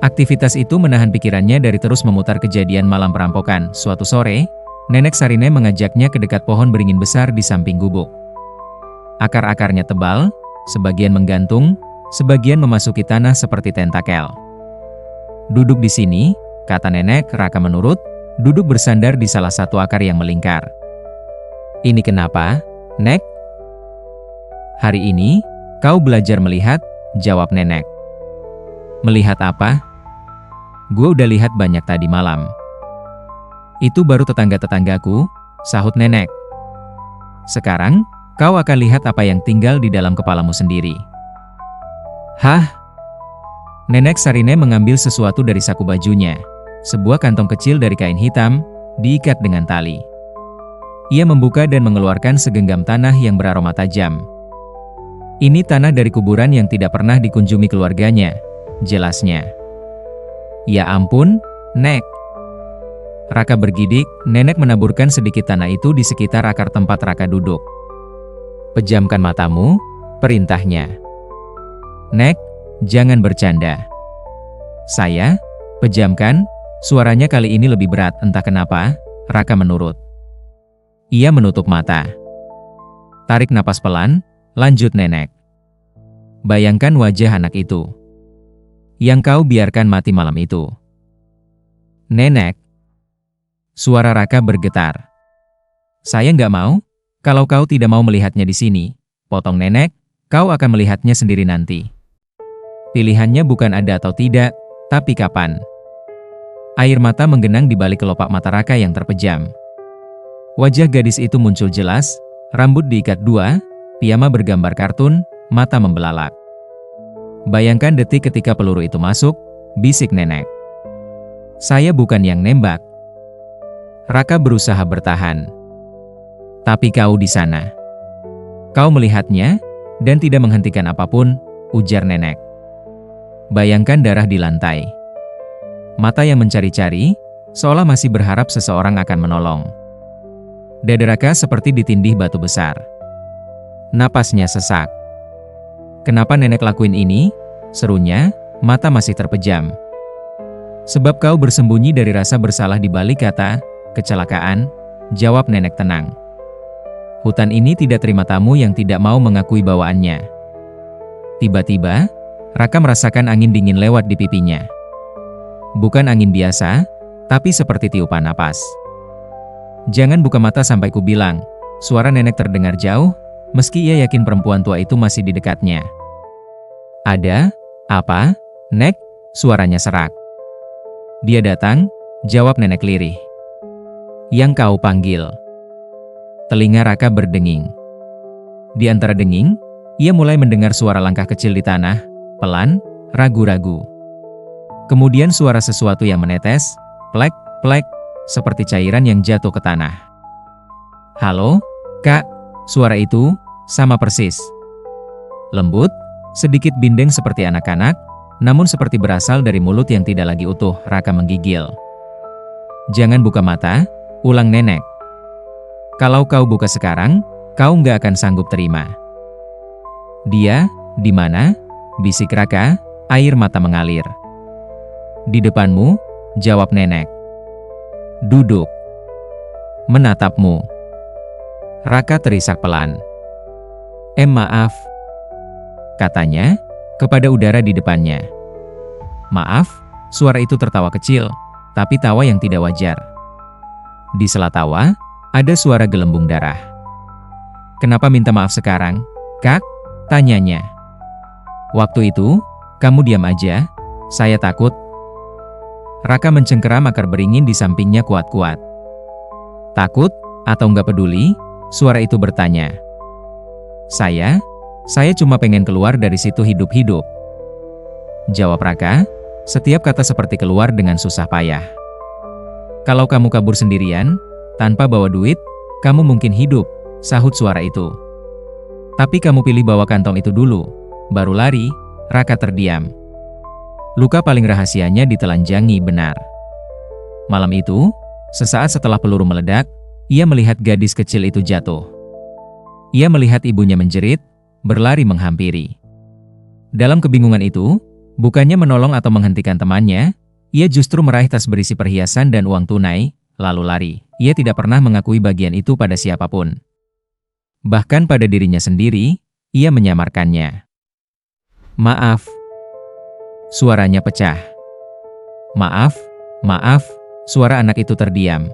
Aktivitas itu menahan pikirannya dari terus memutar kejadian malam perampokan. Suatu sore, nenek Sarinem mengajaknya ke dekat pohon beringin besar di samping gubuk. Akar-akarnya tebal, sebagian menggantung, sebagian memasuki tanah seperti tentakel. Duduk di sini, kata nenek. Raka menurut, duduk bersandar di salah satu akar yang melingkar. Ini kenapa, Nek? Hari ini, kau belajar melihat, jawab nenek. Melihat apa? Gue udah lihat banyak tadi malam. Itu baru tetangga-tetanggaku, sahut nenek. Sekarang, kau akan lihat apa yang tinggal di dalam kepalamu sendiri. Hah? Nenek Sarinem mengambil sesuatu dari saku bajunya. Sebuah kantong kecil dari kain hitam, diikat dengan tali. Ia membuka dan mengeluarkan segenggam tanah yang beraroma tajam. Ini tanah dari kuburan yang tidak pernah dikunjungi keluarganya, jelasnya. Ya ampun, Nek. Raka bergidik, nenek menaburkan sedikit tanah itu di sekitar akar tempat Raka duduk. Pejamkan matamu, perintahnya. Nek, jangan bercanda. Saya, pejamkan, suaranya kali ini lebih berat, entah kenapa, Raka menurut. Ia menutup mata. Tarik napas pelan, lanjut nenek. Bayangkan wajah anak itu. Yang kau biarkan mati malam itu. Nenek. Suara Raka bergetar. Saya nggak mau, kalau kau tidak mau melihatnya di sini, potong nenek, kau akan melihatnya sendiri nanti. Pilihannya bukan ada atau tidak, Tapi kapan? Air mata menggenang di balik kelopak mata Raka yang terpejam. Wajah gadis itu muncul jelas, rambut diikat dua, piyama bergambar kartun, mata membelalak. Bayangkan detik ketika peluru itu masuk, bisik nenek. Saya bukan yang nembak. Raka berusaha bertahan. Tapi kau di sana. Kau melihatnya, dan tidak menghentikan apapun, ujar nenek. Bayangkan darah di lantai. Mata yang mencari-cari, seolah masih berharap seseorang akan menolong. Dada Raka seperti ditindih batu besar. Napasnya sesak. Kenapa nenek lakuin ini? Serunya, mata masih terpejam. Sebab kau bersembunyi dari rasa bersalah di balik kata, kecelakaan, jawab nenek tenang. Hutan ini tidak terima tamu yang tidak mau mengakui bawaannya. Tiba-tiba, Raka merasakan angin dingin lewat di pipinya. Bukan angin biasa, tapi seperti tiupan napas. Jangan buka mata sampai ku bilang, suara nenek terdengar jauh, meski ia yakin perempuan tua itu masih di dekatnya. Ada, apa, Nek? Suaranya serak. Dia datang, jawab nenek lirih. Yang kau panggil. Telinga Raka berdenging. Di antara denging, ia mulai mendengar suara langkah kecil di tanah, pelan, ragu-ragu. Kemudian suara sesuatu yang menetes, plek, plek, seperti cairan yang jatuh ke tanah. Halo, Kak, suara itu, sama persis. Lembut, sedikit bindeng seperti anak-anak, namun seperti berasal dari mulut yang tidak lagi utuh. Raka menggigil. Jangan buka mata, ulang nenek. Kalau kau buka sekarang, kau nggak akan sanggup terima. Dia, di mana? Bisik Raka, air mata mengalir. Di depanmu, jawab nenek. Duduk. Menatapmu. Raka terisak pelan. Maaf, katanya, kepada udara di depannya. Maaf, suara itu tertawa kecil, tapi tawa yang tidak wajar. Di sela tawa, ada suara gelembung darah. Kenapa minta maaf sekarang, Kak? Tanyanya. Waktu itu, kamu diam aja, saya takut. Raka mencengkeram akar beringin di sampingnya kuat-kuat. Takut, atau nggak peduli? Suara itu bertanya. Saya cuma pengen keluar dari situ hidup-hidup. Jawab Raka, setiap kata seperti keluar dengan susah payah. Kalau kamu kabur sendirian, tanpa bawa duit, kamu mungkin hidup, sahut suara itu. Tapi kamu pilih bawa kantong itu dulu, baru lari. Raka terdiam. Luka paling rahasianya ditelanjangi benar. Malam itu, sesaat setelah peluru meledak, ia melihat gadis kecil itu jatuh. Ia melihat ibunya menjerit, berlari menghampiri. Dalam kebingungan itu, bukannya menolong atau menghentikan temannya, ia justru meraih tas berisi perhiasan dan uang tunai, lalu lari. Ia tidak pernah mengakui bagian itu pada siapapun. Bahkan pada dirinya sendiri, ia menyamarkannya. Maaf. Suaranya pecah. Maaf, maaf, suara anak itu terdiam.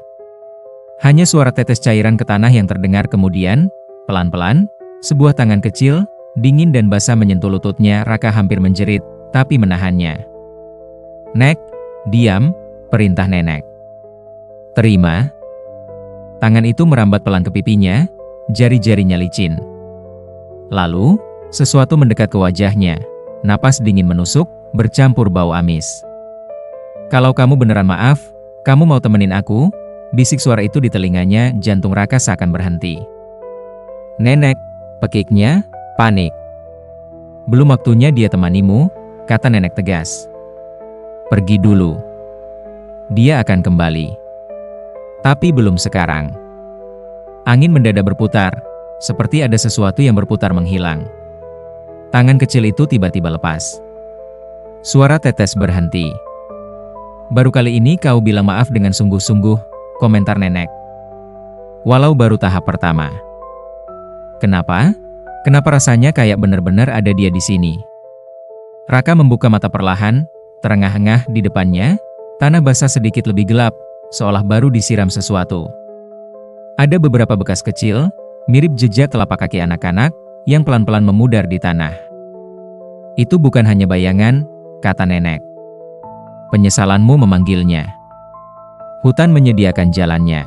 Hanya suara tetes cairan ke tanah yang terdengar kemudian, pelan-pelan, sebuah tangan kecil, dingin dan basah menyentuh lututnya. Raka hampir menjerit, tapi menahannya. Nek, diam, perintah nenek. Terima. Tangan itu merambat pelan ke pipinya, jari-jarinya licin. Lalu, sesuatu mendekat ke wajahnya, napas dingin menusuk, bercampur bau amis. Kalau kamu beneran maaf, kamu mau temenin aku? Bisik suara itu di telinganya. Jantung Raka seakan berhenti. Nenek, pekiknya, panik. Belum waktunya dia temanimu, kata nenek tegas. Pergi dulu. Dia akan kembali. Tapi belum sekarang. Angin mendadak berputar, seperti ada sesuatu yang berputar menghilang. Tangan kecil itu tiba-tiba lepas. Suara tetes berhenti. Baru kali ini kau bilang maaf dengan sungguh-sungguh, komentar nenek. Walau baru tahap pertama. Kenapa? Kenapa rasanya kayak benar-benar ada dia di sini? Raka membuka mata perlahan, terengah-engah di depannya, tanah basah sedikit lebih gelap, seolah baru disiram sesuatu. Ada beberapa bekas kecil, mirip jejak telapak kaki anak-anak, yang pelan-pelan memudar di tanah. Itu bukan hanya bayangan, kata nenek. Penyesalanmu memanggilnya. Hutan menyediakan jalannya.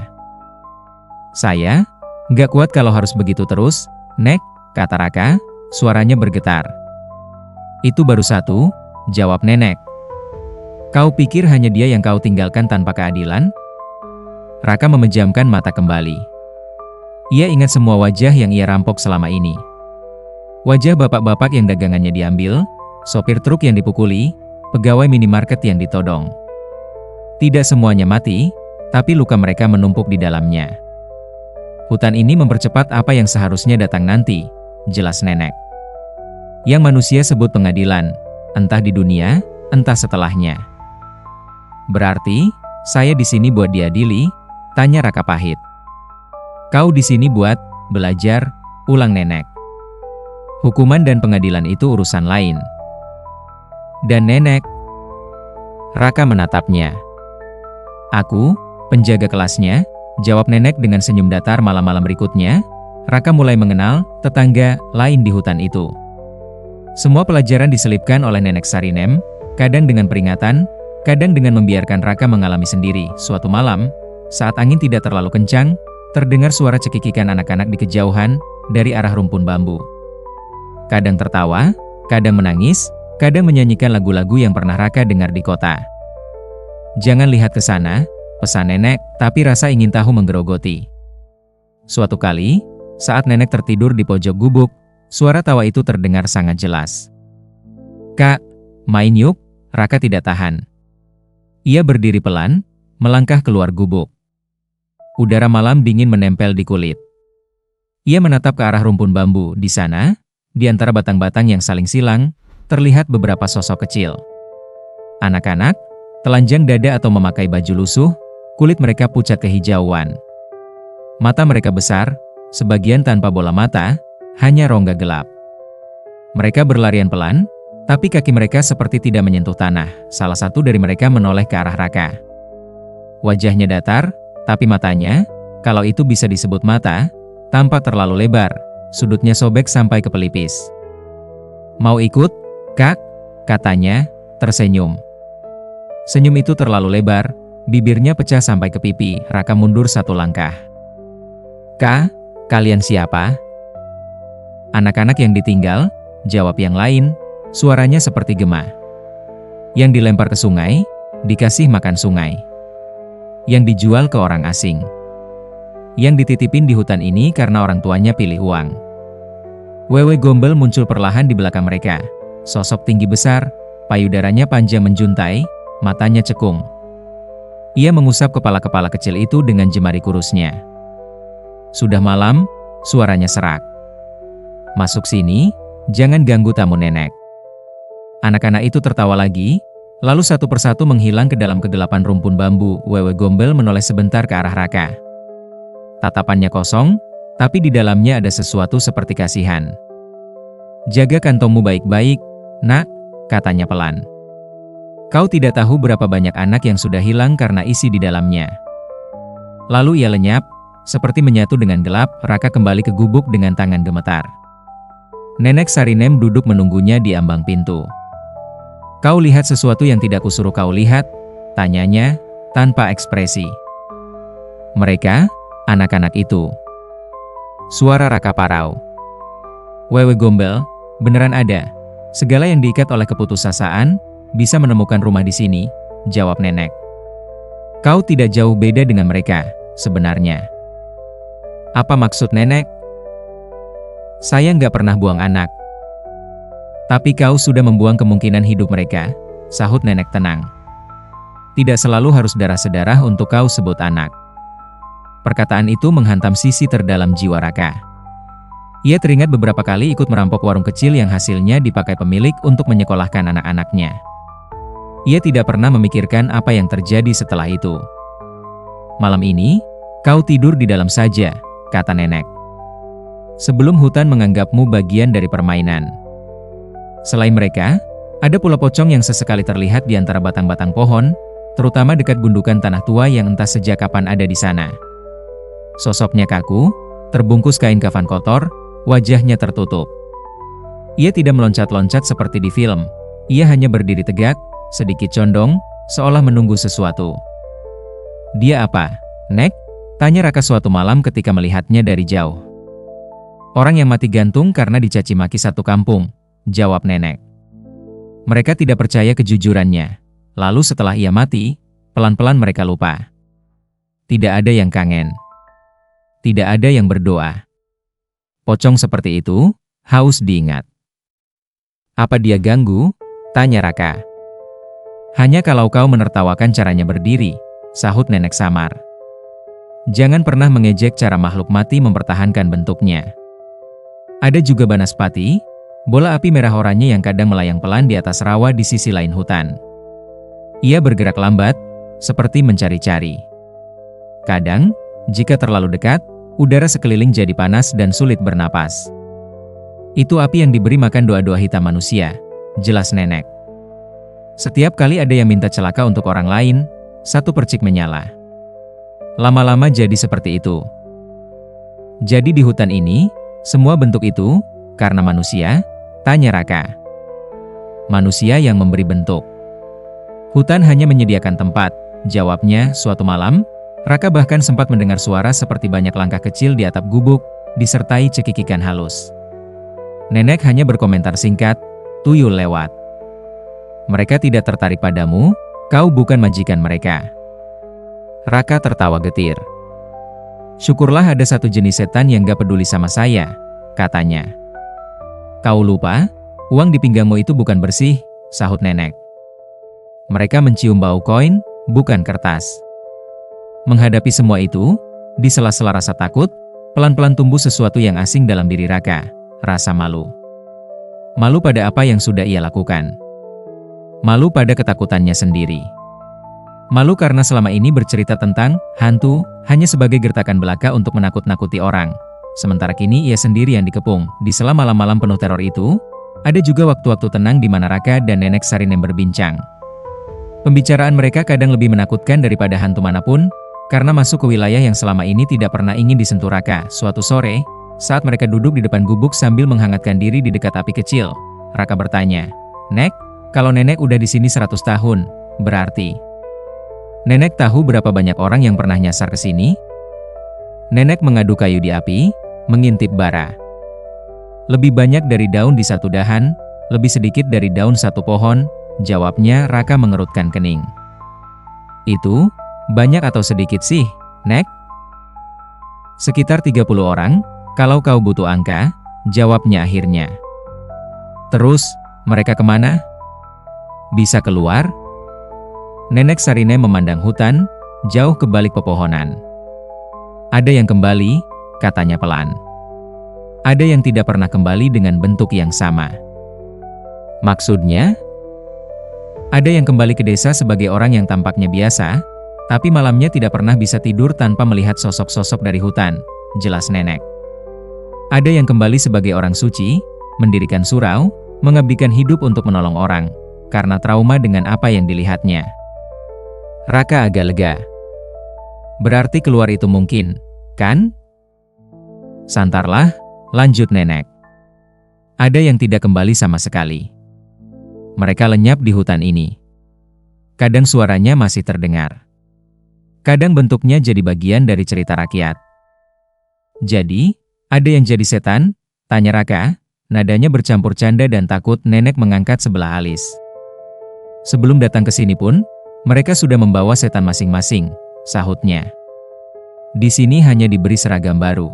Saya nggak kuat kalau harus begitu terus, Nek, kata Raka, suaranya bergetar. Itu baru satu, jawab Nenek. Kau pikir hanya dia yang kau tinggalkan tanpa keadilan? Raka memejamkan mata kembali. Ia ingat semua wajah yang ia rampok selama ini. Wajah bapak-bapak yang dagangannya diambil, sopir truk yang dipukuli, pegawai minimarket yang ditodong. Tidak semuanya mati, tapi luka mereka menumpuk di dalamnya. Hutan ini mempercepat apa yang seharusnya datang nanti, jelas Nenek. Yang manusia sebut pengadilan, entah di dunia, entah setelahnya. Berarti, saya di sini buat diadili? Tanya Raka pahit. Kau di sini buat belajar, ulang Nenek. Hukuman dan pengadilan itu urusan lain. Dan Nenek? Raka menatapnya. Aku, penjaga kelasnya, jawab Nenek dengan senyum datar. Malam-malam berikutnya, Raka mulai mengenal tetangga lain di hutan itu. Semua pelajaran diselipkan oleh Nenek Sarinem, kadang dengan peringatan, kadang dengan membiarkan Raka mengalami sendiri. Suatu malam, saat angin tidak terlalu kencang, terdengar suara cekikikan anak-anak di kejauhan, dari arah rumpun bambu. Kadang tertawa, kadang menangis, kadang menyanyikan lagu-lagu yang pernah Raka dengar di kota. Jangan lihat ke sana, pesan Nenek, tapi rasa ingin tahu menggerogoti. Suatu kali, saat Nenek tertidur di pojok gubuk, suara tawa itu terdengar sangat jelas. Kak, main yuk, Raka tidak tahan. Ia berdiri pelan, melangkah keluar gubuk. Udara malam dingin menempel di kulit. Ia menatap ke arah rumpun bambu. Di sana, di antara batang-batang yang saling silang, terlihat beberapa sosok kecil. Anak-anak, telanjang dada atau memakai baju lusuh, kulit mereka pucat kehijauan. Mata mereka besar, sebagian tanpa bola mata, hanya rongga gelap. Mereka berlarian pelan, tapi kaki mereka seperti tidak menyentuh tanah. Salah satu dari mereka menoleh ke arah Raka. Wajahnya datar, tapi matanya, kalau itu bisa disebut mata, tampak terlalu lebar. Sudutnya sobek sampai ke pelipis. Mau ikut, Kak? Katanya, tersenyum. Senyum itu terlalu lebar, bibirnya pecah sampai ke pipi. Raka mundur satu langkah. Kak, kalian siapa? Anak-anak yang ditinggal, jawab yang lain, suaranya seperti gema. Yang dilempar ke sungai, dikasih makan sungai. Yang dijual ke orang asing. Yang dititipin di hutan ini karena orang tuanya pilih uang. Wewe Gombel muncul perlahan di belakang mereka. Sosok tinggi besar, payudaranya panjang menjuntai, matanya cekung. Ia mengusap kepala-kepala kecil itu dengan jemari kurusnya. Sudah malam, suaranya serak. Masuk sini, jangan ganggu tamu Nenek. Anak-anak itu tertawa lagi, lalu satu persatu menghilang ke dalam kegelapan rumpun bambu. Wewe Gombel menoleh sebentar ke arah Raka. Tatapannya kosong, tapi di dalamnya ada sesuatu seperti kasihan. Jaga kantongmu baik-baik, Nak, katanya pelan. Kau tidak tahu berapa banyak anak yang sudah hilang karena isi di dalamnya. Lalu ia lenyap, seperti menyatu dengan gelap. Raka kembali ke gubuk dengan tangan gemetar. Nenek Sarinem duduk menunggunya di ambang pintu. Kau lihat sesuatu yang tidak kusuruh kau lihat? Tanyanya, tanpa ekspresi. Mereka, anak-anak itu. Suara Raka parau. Wewe Gombel, beneran ada. Segala yang diikat oleh keputusasaan, bisa menemukan rumah di sini, jawab Nenek. Kau tidak jauh beda dengan mereka, sebenarnya. Apa maksud Nenek? Saya nggak pernah buang anak. Tapi kau sudah membuang kemungkinan hidup mereka, sahut Nenek tenang. Tidak selalu harus darah-sedarah untuk kau sebut anak. Perkataan itu menghantam sisi terdalam jiwa Raka. Ia teringat beberapa kali ikut merampok warung kecil yang hasilnya dipakai pemilik untuk menyekolahkan anak-anaknya. Ia tidak pernah memikirkan apa yang terjadi setelah itu. Malam ini, kau tidur di dalam saja, kata Nenek. Sebelum hutan menganggapmu bagian dari permainan. Selain mereka, ada pula pocong yang sesekali terlihat di antara batang-batang pohon, terutama dekat gundukan tanah tua yang entah sejak kapan ada di sana. Sosoknya kaku, terbungkus kain kafan kotor, wajahnya tertutup. Ia tidak meloncat-loncat seperti di film. Ia hanya berdiri tegak, sedikit condong, seolah menunggu sesuatu. "Dia apa, Nek?" tanya Raka suatu malam ketika melihatnya dari jauh. "Orang yang mati gantung karena dicaci maki satu kampung," jawab nenek. Mereka tidak percaya kejujurannya. Lalu setelah ia mati, pelan-pelan mereka lupa. Tidak ada yang kangen. Tidak ada yang berdoa. Pocong seperti itu, haus diingat. "Apa dia ganggu?" tanya Raka. "Hanya kalau kau menertawakan caranya berdiri," sahut nenek samar. "Jangan pernah mengejek cara makhluk mati mempertahankan bentuknya." Ada juga Banaspati, bola api merah oranye yang kadang melayang pelan di atas rawa di sisi lain hutan. Ia bergerak lambat, seperti mencari-cari. Kadang, jika terlalu dekat, udara sekeliling jadi panas dan sulit bernapas. "Itu api yang diberi makan doa-doa hitam manusia," jelas nenek. "Setiap kali ada yang minta celaka untuk orang lain, satu percik menyala. Lama-lama jadi seperti itu. Jadi di hutan ini, semua bentuk itu, karena manusia?" tanya Raka. "Manusia yang memberi bentuk. Hutan hanya menyediakan tempat," jawabnya. Suatu malam, Raka bahkan sempat mendengar suara seperti banyak langkah kecil di atap gubuk, disertai cekikikan halus. Nenek hanya berkomentar singkat, "Tuyul lewat. Mereka tidak tertarik padamu, kau bukan majikan mereka." Raka tertawa getir. "Syukurlah ada satu jenis setan yang gak peduli sama saya," katanya. "Kau lupa, uang di pinggangmu itu bukan bersih," sahut nenek. "Mereka mencium bau koin, bukan kertas." Menghadapi semua itu, di sela-sela rasa takut, pelan-pelan tumbuh sesuatu yang asing dalam diri Raka, rasa malu. Malu pada apa yang sudah ia lakukan. Malu pada ketakutannya sendiri. Malu karena selama ini bercerita tentang hantu hanya sebagai gertakan belaka untuk menakut-nakuti orang. Sementara kini ia sendiri yang dikepung. Di sela malam-malam penuh teror itu, ada juga waktu-waktu tenang di mana Raka dan nenek Sarinem berbincang. Pembicaraan mereka kadang lebih menakutkan daripada hantu manapun, karena masuk ke wilayah yang selama ini tidak pernah ingin disentuh Raka. Suatu sore, saat mereka duduk di depan gubuk sambil menghangatkan diri di dekat api kecil, Raka bertanya, "Nek, kalau nenek udah di sini 100 tahun, berarti nenek tahu berapa banyak orang yang pernah nyasar ke sini?" Nenek mengadu kayu di api, mengintip bara. "Lebih banyak dari daun di satu dahan, lebih sedikit dari daun satu pohon," jawabnya. Raka mengerutkan kening. "Itu banyak atau sedikit sih, Nek?" "Sekitar 30 orang, kalau kau butuh angka," jawabnya akhirnya. "Terus, mereka kemana? Bisa keluar?" Nenek Sarine memandang hutan, jauh ke balik pepohonan. "Ada yang kembali," katanya pelan. "Ada yang tidak pernah kembali dengan bentuk yang sama." "Maksudnya?" "Ada yang kembali ke desa sebagai orang yang tampaknya biasa, tapi malamnya tidak pernah bisa tidur tanpa melihat sosok-sosok dari hutan," jelas nenek. "Ada yang kembali sebagai orang suci, mendirikan surau, mengabdikan hidup untuk menolong orang, karena trauma dengan apa yang dilihatnya." Raka agak lega. "Berarti keluar itu mungkin, kan?" "Santarlah," lanjut nenek. "Ada yang tidak kembali sama sekali. Mereka lenyap di hutan ini. Kadang suaranya masih terdengar. Kadang bentuknya jadi bagian dari cerita rakyat." "Jadi, ada yang jadi setan?" tanya Raka, nadanya bercampur canda dan takut. Nenek mengangkat sebelah alis. "Sebelum datang ke sini pun, mereka sudah membawa setan masing-masing," sahutnya. "Di sini hanya diberi seragam baru."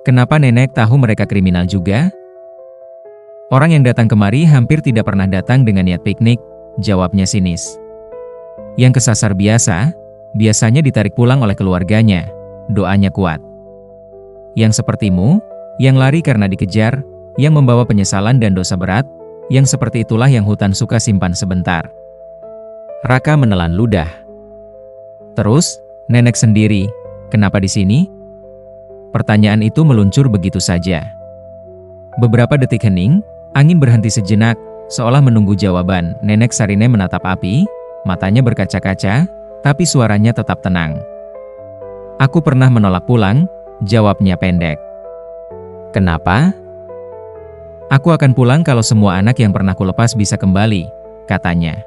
"Kenapa nenek tahu mereka kriminal juga?" "Orang yang datang kemari hampir tidak pernah datang dengan niat piknik," jawabnya sinis. "Yang kesasar biasanya ditarik pulang oleh keluarganya, doanya kuat. Yang sepertimu, yang lari karena dikejar, yang membawa penyesalan dan dosa berat, yang seperti itulah yang hutan suka simpan sebentar." Raka menelan ludah. "Terus, nenek sendiri, kenapa di sini?" Pertanyaan itu meluncur begitu saja. Beberapa detik hening, angin berhenti sejenak, seolah menunggu jawaban. Nenek Sarine menatap api, matanya berkaca-kaca, tapi suaranya tetap tenang. "Aku pernah menolak pulang," jawabnya pendek. "Kenapa?" "Aku akan pulang kalau semua anak yang pernah kulepas bisa kembali," katanya.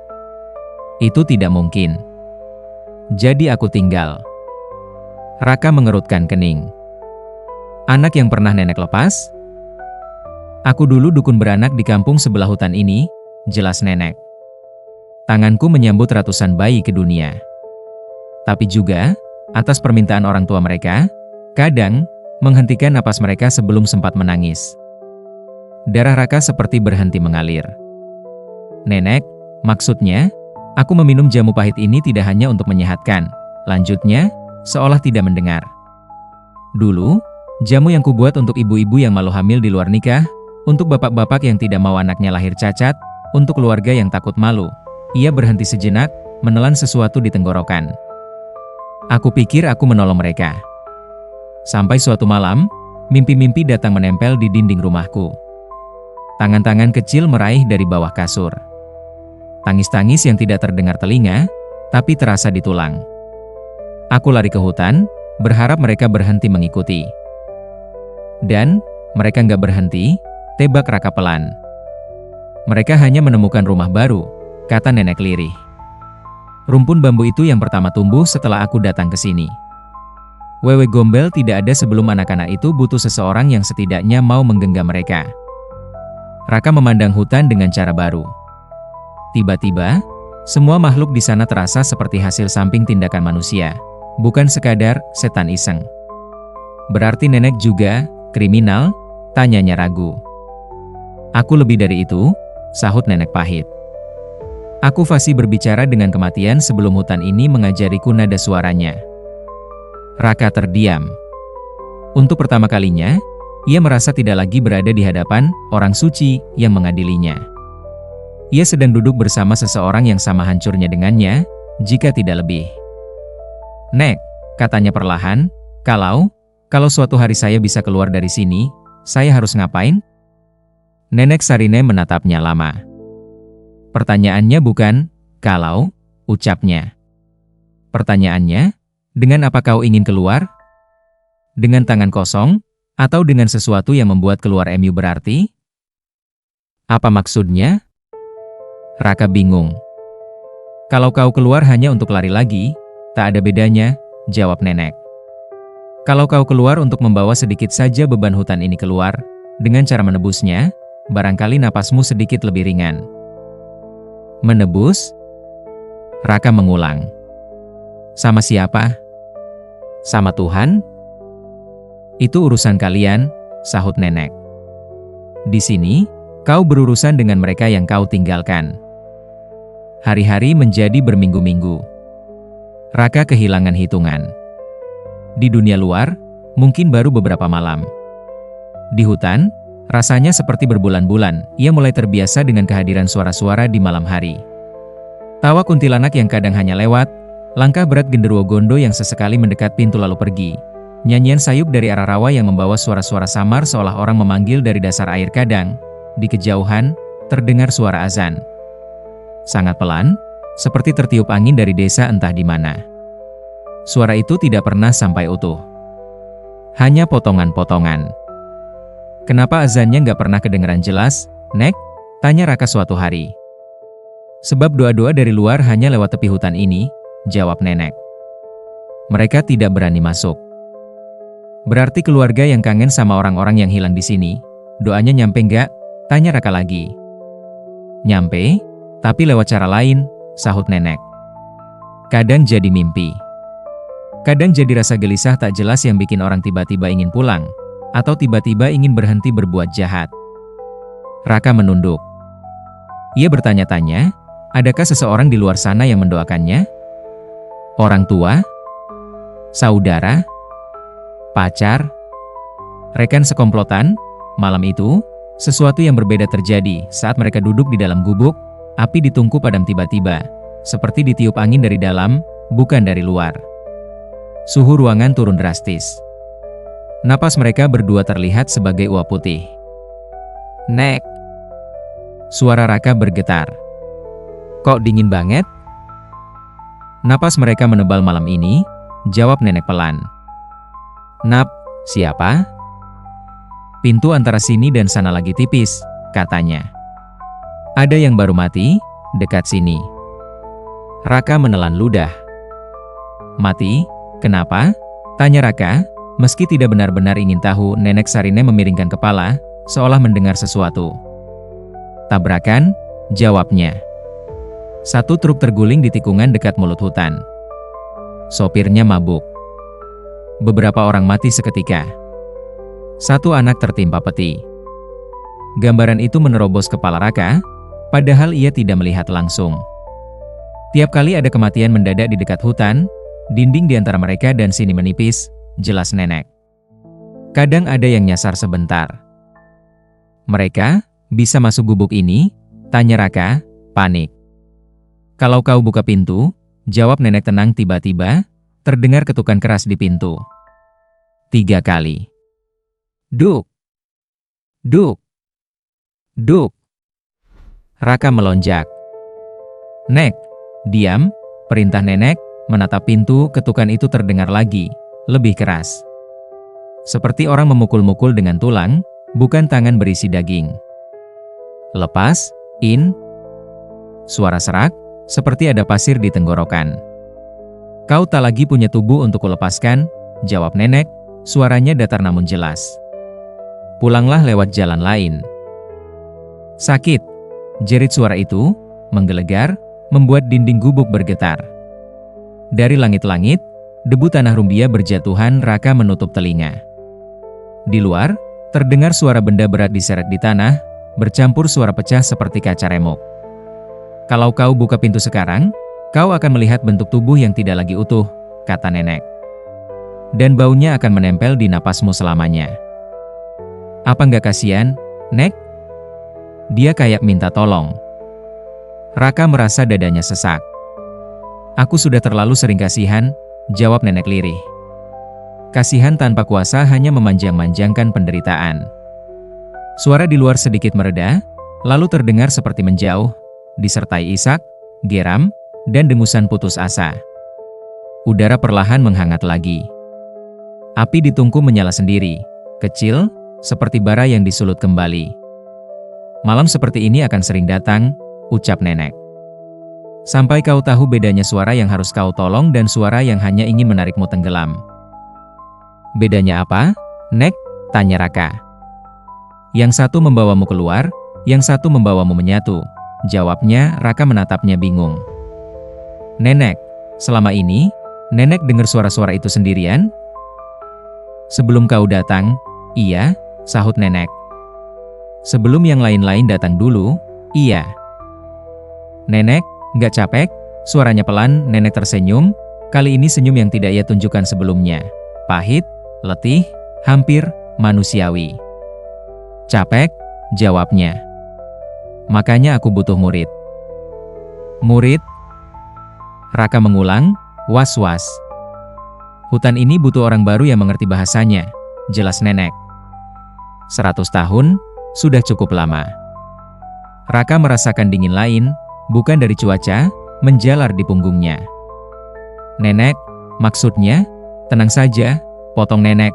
Itu tidak mungkin. Jadi aku tinggal. Raka mengerutkan kening. Anak yang pernah nenek lepas? Aku dulu dukun beranak di kampung sebelah hutan ini, jelas nenek. Tanganku menyambut ratusan bayi ke dunia. Tapi juga, atas permintaan orang tua mereka, kadang, menghentikan napas mereka sebelum sempat menangis. Darah Raka seperti berhenti mengalir. Nenek, maksudnya, aku meminum jamu pahit ini tidak hanya untuk menyehatkan, lanjutnya, seolah tidak mendengar. Dulu, jamu yang kubuat untuk ibu-ibu yang malu hamil di luar nikah, untuk bapak-bapak yang tidak mau anaknya lahir cacat, untuk keluarga yang takut malu. Ia berhenti sejenak, menelan sesuatu di tenggorokan. Aku pikir aku menolong mereka. Sampai suatu malam, mimpi-mimpi datang menempel di dinding rumahku. Tangan-tangan kecil meraih dari bawah kasur. Tangis-tangis yang tidak terdengar telinga, tapi terasa di tulang. Aku lari ke hutan, berharap mereka berhenti mengikuti. Dan, mereka nggak berhenti, tebak Raka pelan. Mereka hanya menemukan rumah baru, kata nenek lirih. Rumpun bambu itu yang pertama tumbuh setelah aku datang ke sini. Wewe Gombel tidak ada sebelum anak-anak itu butuh seseorang yang setidaknya mau menggenggam mereka. Raka memandang hutan dengan cara baru. Tiba-tiba, semua makhluk di sana terasa seperti hasil samping tindakan manusia, bukan sekadar setan iseng. Berarti nenek juga kriminal? Tanyanya ragu. Aku lebih dari itu, sahut nenek pahit. Aku fasih berbicara dengan kematian sebelum hutan ini mengajariku nada suaranya. Raka terdiam. Untuk pertama kalinya, ia merasa tidak lagi berada di hadapan orang suci yang mengadilinya. Ia sedang duduk bersama seseorang yang sama hancurnya dengannya, jika tidak lebih. Nek, katanya perlahan, kalau suatu hari saya bisa keluar dari sini, saya harus ngapain? Nenek Sarine menatapnya lama. Pertanyaannya bukan, kalau, ucapnya. Pertanyaannya, dengan apa kau ingin keluar? Dengan tangan kosong? Atau dengan sesuatu yang membuat keluar MU berarti? Apa maksudnya? Raka bingung. Kalau kau keluar hanya untuk lari lagi, tak ada bedanya, jawab nenek. Kalau kau keluar untuk membawa sedikit saja beban hutan ini keluar, dengan cara menebusnya, barangkali napasmu sedikit lebih ringan. Menebus? Raka mengulang. Sama siapa? Sama Tuhan? Itu urusan kalian, sahut nenek. Di sini, kau berurusan dengan mereka yang kau tinggalkan. Hari-hari menjadi berminggu-minggu. Raka kehilangan hitungan. Di dunia luar, mungkin baru beberapa malam. Di hutan, rasanya seperti berbulan-bulan, ia mulai terbiasa dengan kehadiran suara-suara di malam hari. Tawa kuntilanak yang kadang hanya lewat, langkah berat genderuwo gondo yang sesekali mendekat pintu lalu pergi. Nyanyian sayup dari arah rawa yang membawa suara-suara samar seolah orang memanggil dari dasar air kadang. Di kejauhan, terdengar suara azan. Sangat pelan, seperti tertiup angin dari desa entah di mana. Suara itu tidak pernah sampai utuh. Hanya potongan-potongan. Kenapa azannya nggak pernah kedengeran jelas, Nek? Tanya Raka suatu hari. Sebab doa-doa dari luar hanya lewat tepi hutan ini, jawab nenek. Mereka tidak berani masuk. Berarti keluarga yang kangen sama orang-orang yang hilang di sini, doanya nyampe nggak? Tanya Raka lagi. Nyampe, tapi lewat cara lain, sahut nenek. Kadang jadi mimpi. Kadang jadi rasa gelisah tak jelas yang bikin orang tiba-tiba ingin pulang, atau tiba-tiba ingin berhenti berbuat jahat. Raka menunduk. Ia bertanya-tanya, adakah seseorang di luar sana yang mendoakannya? Orang tua? Saudara? Pacar? Rekan sekomplotan? Malam itu, sesuatu yang berbeda terjadi saat mereka duduk di dalam gubuk, api di tungku padam tiba-tiba, seperti ditiup angin dari dalam, bukan dari luar. Suhu ruangan turun drastis. Napas mereka berdua terlihat sebagai uap putih. Nek! Suara Raka bergetar. Kok dingin banget? Napas mereka menebal malam ini, jawab nenek pelan. Nap, siapa? Pintu antara sini dan sana lagi tipis, katanya. Ada yang baru mati, dekat sini. Raka menelan ludah. Mati? Kenapa? Tanya Raka, meski tidak benar-benar ingin tahu. Nenek Sarine memiringkan kepala, seolah mendengar sesuatu. Tabrakan? Jawabnya. Satu truk terguling di tikungan dekat mulut hutan. Sopirnya mabuk. Beberapa orang mati seketika. Satu anak tertimpa peti. Gambaran itu menerobos kepala Raka, padahal ia tidak melihat langsung. Tiap kali ada kematian mendadak di dekat hutan, dinding di antara mereka dan sini menipis, jelas nenek. Kadang ada yang nyasar sebentar. Mereka bisa masuk gubuk ini? Tanya Raka, panik. Kalau kau buka pintu, jawab nenek tenang. Tiba-tiba, terdengar ketukan keras di pintu. 3 kali. Duk! Duk! Duk! Raka melonjak. Nek, diam, perintah nenek, menatap pintu. Ketukan itu terdengar lagi, lebih keras. Seperti orang memukul-mukul dengan tulang, bukan tangan berisi daging. Lepas, in. Suara serak, seperti ada pasir di tenggorokan. Kau tak lagi punya tubuh untuk kulepaskan, jawab nenek, suaranya datar namun jelas. Pulanglah lewat jalan lain. Sakit, jerit suara itu, menggelegar, membuat dinding gubuk bergetar. Dari langit-langit, debu tanah rumbia berjatuhan. Raka menutup telinga. Di luar, terdengar suara benda berat diseret di tanah, bercampur suara pecah seperti kaca remuk. Kalau kau buka pintu sekarang, kau akan melihat bentuk tubuh yang tidak lagi utuh, kata nenek. Dan baunya akan menempel di napasmu selamanya. Apa nggak kasihan, Nek? Dia kayak minta tolong. Raka merasa dadanya sesak. Aku sudah terlalu sering kasihan, jawab nenek lirih. Kasihan tanpa kuasa hanya memanjang-manjangkan penderitaan. Suara di luar sedikit mereda, lalu terdengar seperti menjauh, disertai isak, geram, dan dengusan putus asa. Udara perlahan menghangat lagi. Api di tungku menyala sendiri, kecil, seperti bara yang disulut kembali. Malam seperti ini akan sering datang, ucap nenek. Sampai kau tahu bedanya suara yang harus kau tolong dan suara yang hanya ingin menarikmu tenggelam. Bedanya apa, Nek? Tanya Raka. Yang satu membawamu keluar, yang satu membawamu menyatu, jawabnya. Raka menatapnya bingung. Nenek, selama ini, nenek dengar suara-suara itu sendirian? Sebelum kau datang, iya, sahut nenek. Sebelum yang lain-lain datang dulu, iya. Nenek, nggak capek? Suaranya pelan. Nenek tersenyum, kali ini senyum yang tidak ia tunjukkan sebelumnya. Pahit, letih, hampir manusiawi. Capek, jawabnya. Makanya aku butuh murid. Murid? Raka mengulang, was-was. Hutan ini butuh orang baru yang mengerti bahasanya, jelas nenek. 100 tahun, sudah cukup lama. Raka merasakan dingin lain, bukan dari cuaca, menjalar di punggungnya. Nenek, maksudnya? Tenang saja, potong nenek.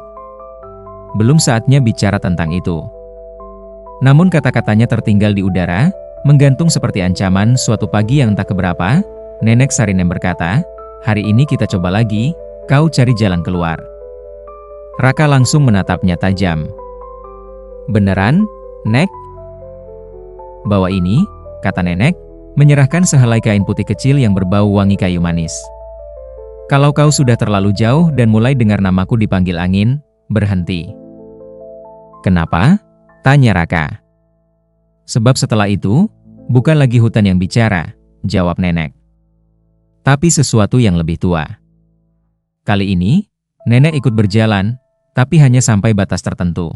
Belum saatnya bicara tentang itu. Namun kata-katanya tertinggal di udara, menggantung seperti ancaman. Suatu pagi yang entah keberapa, nenek Sarinem berkata, hari ini kita coba lagi, kau cari jalan keluar. Raka langsung menatapnya tajam. Beneran, Nek? Bawa ini, kata nenek, menyerahkan sehelai kain putih kecil yang berbau wangi kayu manis. Kalau kau sudah terlalu jauh dan mulai dengar namaku dipanggil angin, berhenti. Kenapa? Tanya Raka. Sebab setelah itu, bukan lagi hutan yang bicara, jawab nenek. Tapi sesuatu yang lebih tua. Kali ini, nenek ikut berjalan, tapi hanya sampai batas tertentu.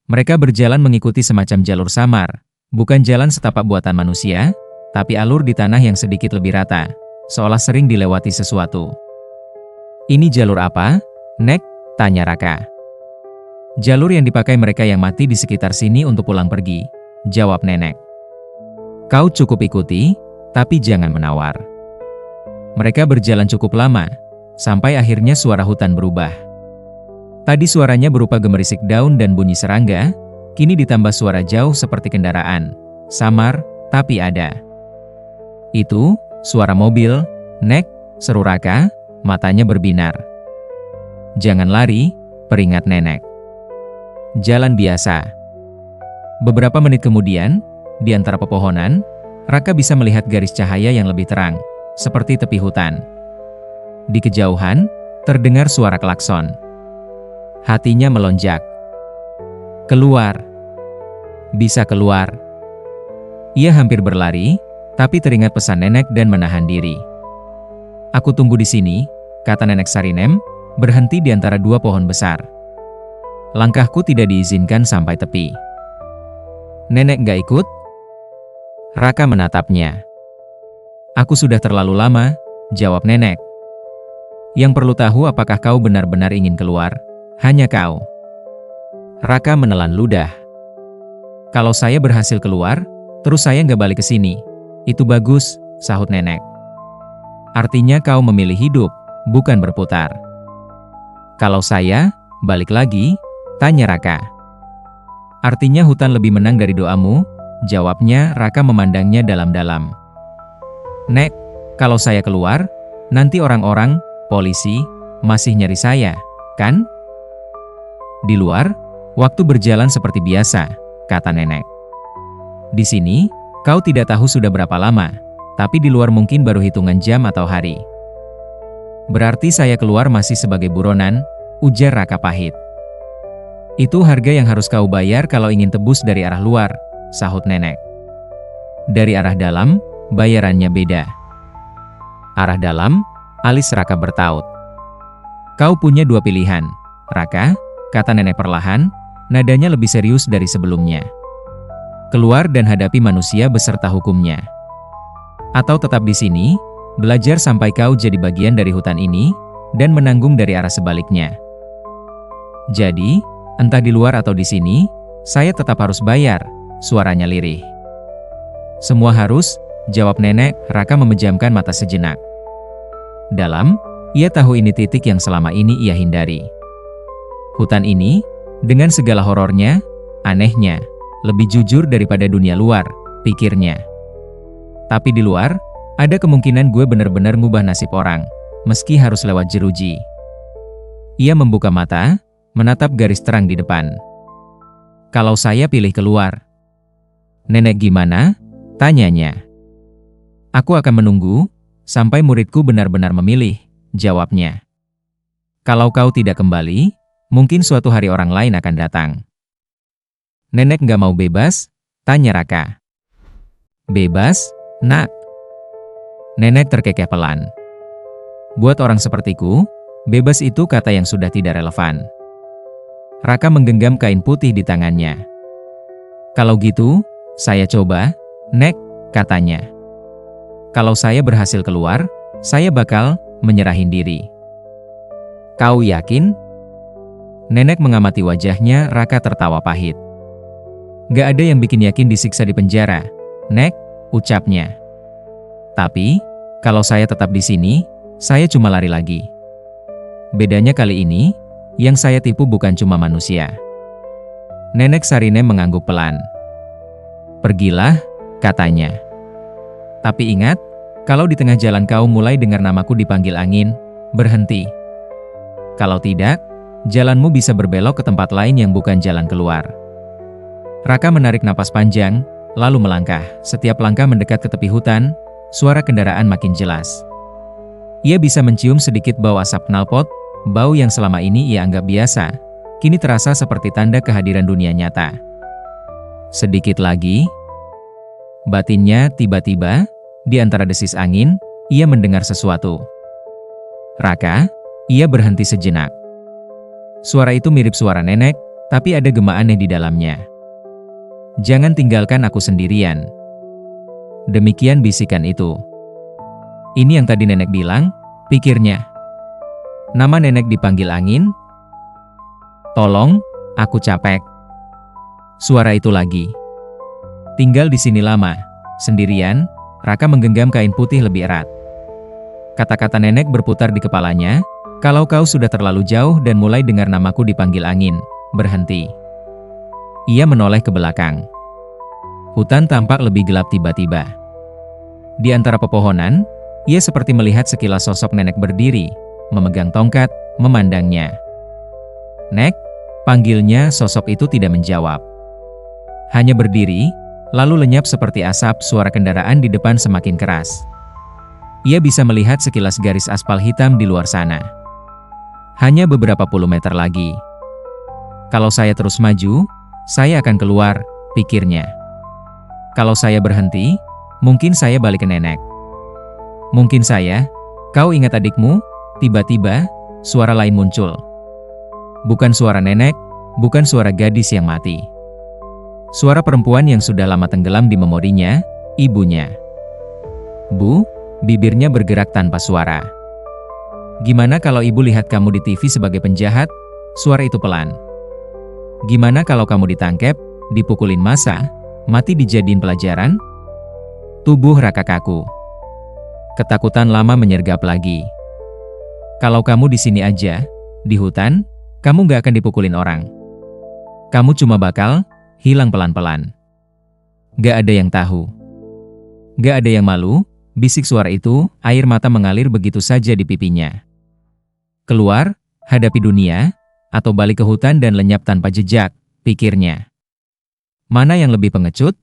Mereka berjalan mengikuti semacam jalur samar, bukan jalan setapak buatan manusia, tapi alur di tanah yang sedikit lebih rata, seolah sering dilewati sesuatu. Ini jalur apa, Nek? Tanya Raka. Jalur yang dipakai mereka yang mati di sekitar sini untuk pulang pergi, jawab nenek. Kau cukup ikuti, tapi jangan menawar. Mereka berjalan cukup lama, sampai akhirnya suara hutan berubah. Tadi suaranya berupa gemerisik daun dan bunyi serangga, kini ditambah suara jauh seperti kendaraan, samar, tapi ada. Itu, Suara mobil, "Nek," seru Raka, matanya berbinar. "Jangan lari," peringat nenek. Jalan biasa. Beberapa menit kemudian, di antara pepohonan, Raka bisa melihat garis cahaya yang lebih terang, seperti tepi hutan. Di kejauhan, terdengar suara klakson. Hatinya melonjak. Keluar. Bisa keluar. Ia hampir berlari, tapi teringat pesan nenek dan menahan diri. "Aku tunggu di sini," kata nenek Sarinem, berhenti di antara dua pohon besar. "Langkahku tidak diizinkan sampai tepi." "Nenek gak ikut?" Raka menatapnya. "Aku sudah terlalu lama," jawab nenek. "Yang perlu tahu apakah kau benar-benar ingin keluar? Hanya kau." Raka menelan ludah. "Kalau saya berhasil keluar, terus saya nggak balik ke sini. Itu bagus," sahut nenek. "Artinya kau memilih hidup, bukan berputar." "Kalau saya balik lagi?" tanya Raka. "Artinya hutan lebih menang dari doamu," jawabnya. Raka memandangnya dalam-dalam. "Nek, kalau saya keluar, nanti orang-orang, polisi, masih nyari saya, kan?" "Di luar, waktu berjalan seperti biasa," kata nenek. "Di sini, kau tidak tahu sudah berapa lama, tapi di luar mungkin baru hitungan jam atau hari." "Berarti saya keluar masih sebagai buronan," ujar Raka pahit. "Itu harga yang harus kau bayar kalau ingin tebus dari arah luar," sahut nenek. "Dari arah dalam, bayarannya beda." "Arah dalam?" alis Raka bertaut. "Kau punya dua pilihan, Raka," kata nenek perlahan, nadanya lebih serius dari sebelumnya. "Keluar dan hadapi manusia beserta hukumnya. Atau tetap di sini, belajar sampai kau jadi bagian dari hutan ini, dan menanggung dari arah sebaliknya. Jadi, entah di luar atau di sini, saya tetap harus bayar," suaranya lirih. "Semua harus," jawab nenek. Raka memejamkan mata sejenak. Dalam, ia tahu ini titik yang selama ini ia hindari. Hutan ini, dengan segala horornya, anehnya, lebih jujur daripada dunia luar, pikirnya. Tapi di luar, ada kemungkinan gue benar-benar ngubah nasib orang, meski harus lewat jeruji. Ia membuka mata, menatap garis terang di depan. "Kalau saya pilih keluar." "Nenek gimana?" tanyanya. "Aku akan menunggu, sampai muridku benar-benar memilih," jawabnya. "Kalau kau tidak kembali, mungkin suatu hari orang lain akan datang." "Nenek nggak mau bebas?" tanya Raka. "Bebas, nak?" Nenek terkekeh pelan. "Buat orang sepertiku, bebas itu kata yang sudah tidak relevan." Raka menggenggam kain putih di tangannya. "Kalau gitu, saya coba, Nek," katanya. "Kalau saya berhasil keluar, saya bakal menyerahin diri." "Kau yakin?" Nenek mengamati wajahnya. Raka tertawa pahit. "Gak ada yang bikin yakin disiksa di penjara, Nek," ucapnya. "Tapi, kalau saya tetap di sini, saya cuma lari lagi. Bedanya kali ini, yang saya tipu bukan cuma manusia." Nenek Sarinem mengangguk pelan. "Pergilah," katanya. "Tapi ingat, kalau di tengah jalan kau mulai dengar namaku dipanggil angin, berhenti. Kalau tidak, jalanmu bisa berbelok ke tempat lain yang bukan jalan keluar." Raka menarik napas panjang, lalu melangkah. Setiap langkah mendekat ke tepi hutan, suara kendaraan makin jelas. Ia bisa mencium sedikit bau asap knalpot, bau yang selama ini ia anggap biasa, kini terasa seperti tanda kehadiran dunia nyata. Sedikit lagi, batinnya tiba-tiba, di antara desis angin, ia mendengar sesuatu. "Raka," ia berhenti sejenak. Suara itu mirip suara nenek, tapi ada gema aneh di dalamnya. "Jangan tinggalkan aku sendirian." Demikian bisikan itu. Ini yang tadi nenek bilang, pikirnya. Nama nenek dipanggil angin. "Tolong, aku capek." Suara itu lagi. "Tinggal di sini lama, sendirian." Raka menggenggam kain putih lebih erat. Kata-kata nenek berputar di kepalanya. "Kalau kau sudah terlalu jauh dan mulai dengar namaku dipanggil angin, berhenti." Ia menoleh ke belakang. Hutan tampak lebih gelap tiba-tiba. Di antara pepohonan, ia seperti melihat sekilas sosok nenek berdiri, memegang tongkat, memandangnya. "Nek," panggilnya. Sosok itu tidak menjawab. Hanya berdiri, lalu lenyap seperti asap. Suara kendaraan di depan semakin keras. Ia bisa melihat sekilas garis aspal hitam di luar sana. Hanya beberapa puluh meter lagi. "Kalau saya terus maju, saya akan keluar," pikirnya. "Kalau saya berhenti, mungkin saya balik ke nenek. Mungkin saya, kau ingat adikmu?" Tiba-tiba, suara lain muncul. Bukan suara nenek, bukan suara gadis yang mati. Suara perempuan yang sudah lama tenggelam di memorinya, ibunya. "Bu," bibirnya bergerak tanpa suara. "Gimana kalau ibu lihat kamu di TV sebagai penjahat?" Suara itu pelan. "Gimana kalau kamu ditangkap, dipukulin massa, mati dijadiin pelajaran?" Tubuh Raka kaku. Ketakutan lama menyergap lagi. "Kalau kamu di sini aja, di hutan, kamu gak akan dipukulin orang. Kamu cuma bakal hilang pelan-pelan." Gak ada yang tahu. Gak ada yang malu, bisik suara itu, air mata mengalir begitu saja di pipinya. Keluar, hadapi dunia, atau balik ke hutan dan lenyap tanpa jejak, pikirnya. Mana yang lebih pengecut?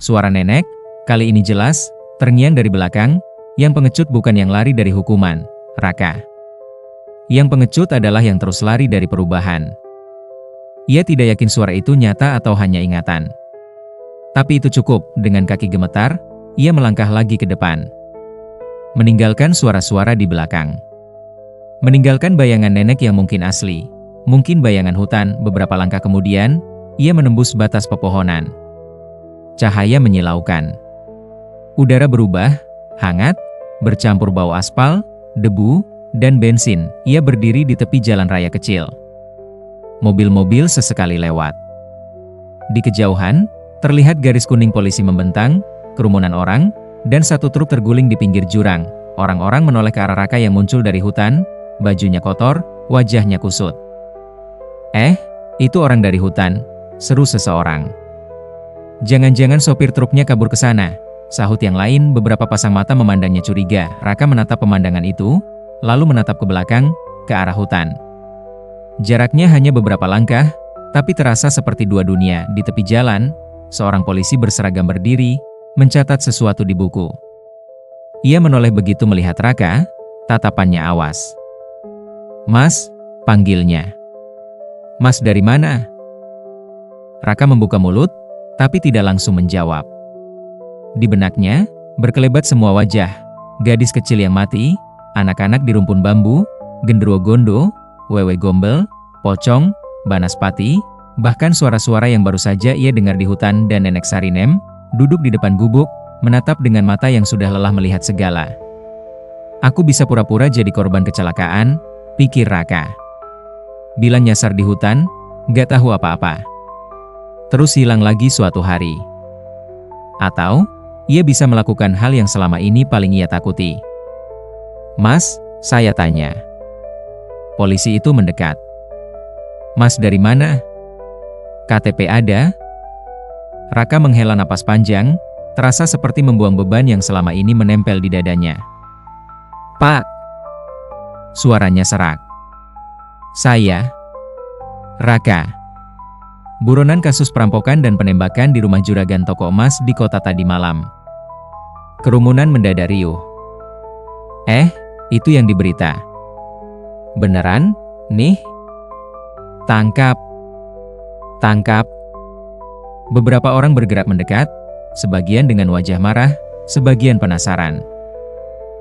Suara nenek, kali ini jelas, terngiang dari belakang. Yang pengecut bukan yang lari dari hukuman, Raka. Yang pengecut adalah yang terus lari dari perubahan. Ia tidak yakin suara itu nyata atau hanya ingatan. Tapi itu cukup. Dengan kaki gemetar, ia melangkah lagi ke depan. Meninggalkan suara-suara di belakang. Meninggalkan bayangan nenek yang mungkin asli, mungkin bayangan hutan. Beberapa langkah kemudian, ia menembus batas pepohonan. Cahaya menyilaukan. Udara berubah, hangat, bercampur bau aspal, debu, dan bensin. Ia berdiri di tepi jalan raya kecil. Mobil-mobil sesekali lewat. Di kejauhan, terlihat garis kuning polisi membentang, kerumunan orang, dan satu truk terguling di pinggir jurang. Orang-orang menoleh ke arah Raka yang muncul dari hutan, bajunya kotor, wajahnya kusut. Itu orang dari hutan," seru seseorang. "Jangan-jangan sopir truknya kabur ke sana," sahut yang lain. Beberapa pasang mata memandangnya curiga. Raka menatap pemandangan itu, lalu menatap ke belakang, ke arah hutan. Jaraknya hanya beberapa langkah, tapi terasa seperti dua dunia. Di tepi jalan, seorang polisi berseragam berdiri, mencatat sesuatu di buku. Ia menoleh begitu melihat Raka, tatapannya awas. "Mas," panggilnya. "Mas dari mana?" Raka membuka mulut, tapi tidak langsung menjawab. Di benaknya, berkelebat semua wajah. Gadis kecil yang mati, anak-anak di rumpun bambu, genderuwo gondo, wewe gombel, pocong, banaspati, bahkan suara-suara yang baru saja ia dengar di hutan. Dan nenek Sarinem, duduk di depan gubuk, menatap dengan mata yang sudah lelah melihat segala. "Aku bisa pura-pura jadi korban kecelakaan," pikir Raka. Bila nyasar di hutan, gak tahu apa-apa. Terus hilang lagi suatu hari. Atau, ia bisa melakukan hal yang selama ini paling ia takuti. "Mas," saya tanya. Polisi itu mendekat. "Mas dari mana? KTP ada?" Raka menghela napas panjang, terasa seperti membuang beban yang selama ini menempel di dadanya. "Pak!" Suaranya serak. "Saya, Raka." Buronan kasus perampokan dan penembakan di rumah juragan toko emas di kota tadi malam. Kerumunan mendadak riuh. Itu yang diberita. "Beneran, nih? Tangkap! Tangkap!" Beberapa orang bergerak mendekat, sebagian dengan wajah marah, sebagian penasaran.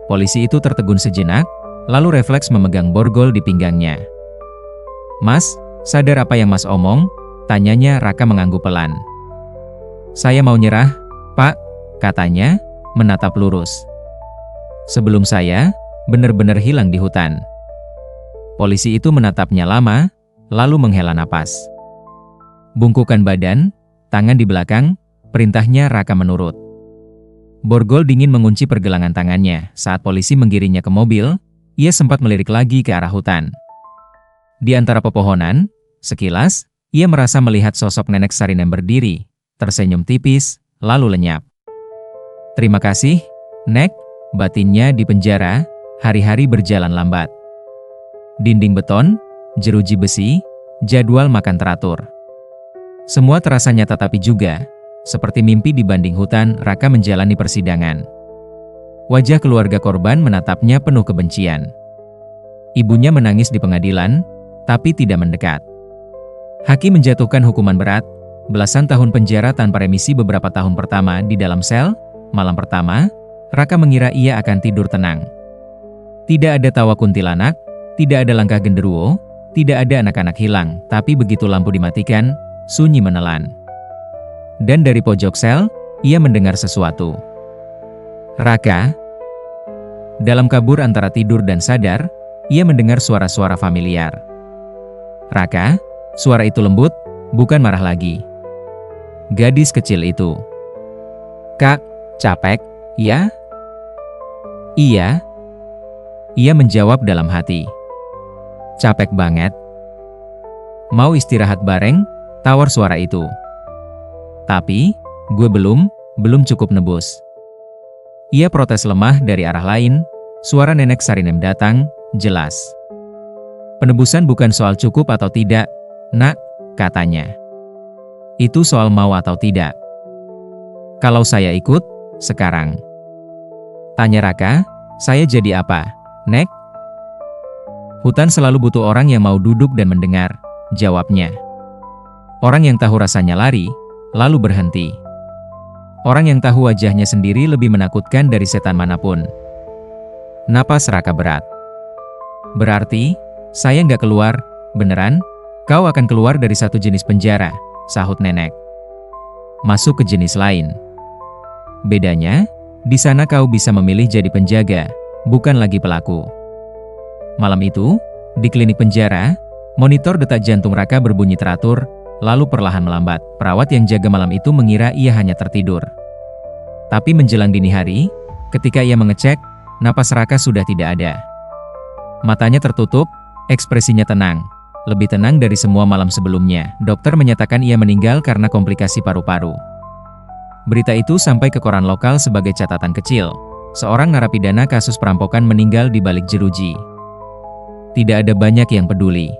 Polisi itu tertegun sejenak, lalu refleks memegang borgol di pinggangnya. "Mas, sadar apa yang Mas omong?" tanyanya. Raka mengangguk pelan. "Saya mau nyerah, Pak," katanya, menatap lurus. "Sebelum saya benar-benar hilang di hutan." Polisi itu menatapnya lama, lalu menghela napas. Bungkukan badan, tangan di belakang, perintahnya. Raka menurut. Borgol dingin mengunci pergelangan tangannya. Saat polisi menggiringnya ke mobil, ia sempat melirik lagi ke arah hutan. Di antara pepohonan, sekilas, ia merasa melihat sosok nenek Sarinem berdiri, tersenyum tipis, lalu lenyap. Terima kasih, Nek, batinnya di penjara, hari-hari berjalan lambat. Dinding beton, jeruji besi, jadwal makan teratur. Semua terasa nyata tapi juga, seperti mimpi dibanding hutan, Raka menjalani persidangan. Wajah keluarga korban menatapnya penuh kebencian. Ibunya menangis di pengadilan, tapi tidak mendekat. Hakim menjatuhkan hukuman berat, belasan tahun penjara tanpa remisi beberapa tahun pertama di dalam sel. Malam pertama, Raka mengira ia akan tidur tenang. Tidak ada tawa kuntilanak, tidak ada langkah genderuwo, tidak ada anak-anak hilang, tapi begitu lampu dimatikan, sunyi menelan. Dan dari pojok sel, ia mendengar sesuatu. Raka. Dalam kabur antara tidur dan sadar, ia mendengar suara-suara familiar. Raka, suara itu lembut, bukan marah lagi. Gadis kecil itu. Kak, capek, ya? Iya. Ia menjawab dalam hati. Capek banget. Mau istirahat bareng? Tawar suara itu. Tapi, gue belum cukup nebus. Ia protes lemah dari arah lain, suara nenek Sarinem datang, jelas. Penebusan bukan soal cukup atau tidak, Nak, katanya. Itu soal mau atau tidak. Kalau saya ikut, sekarang. Tanya Raka, saya jadi apa, Nek? Hutan selalu butuh orang yang mau duduk dan mendengar, jawabnya. Orang yang tahu rasanya lari, lalu berhenti. Orang yang tahu wajahnya sendiri lebih menakutkan dari setan manapun. Napas Raka berat. Berarti, saya nggak keluar, beneran? Kau akan keluar dari satu jenis penjara, sahut nenek. Masuk ke jenis lain. Bedanya, di sana kau bisa memilih jadi penjaga, bukan lagi pelaku. Malam itu, di klinik penjara, monitor detak jantung Raka berbunyi teratur, lalu perlahan melambat. Perawat yang jaga malam itu mengira ia hanya tertidur. Tapi menjelang dini hari, ketika ia mengecek, napas Raka sudah tidak ada. Matanya tertutup, ekspresinya tenang. Lebih tenang dari semua malam sebelumnya. Dokter menyatakan ia meninggal karena komplikasi paru-paru. Berita itu sampai ke koran lokal sebagai catatan kecil. Seorang narapidana kasus perampokan meninggal di balik jeruji. Tidak ada banyak yang peduli.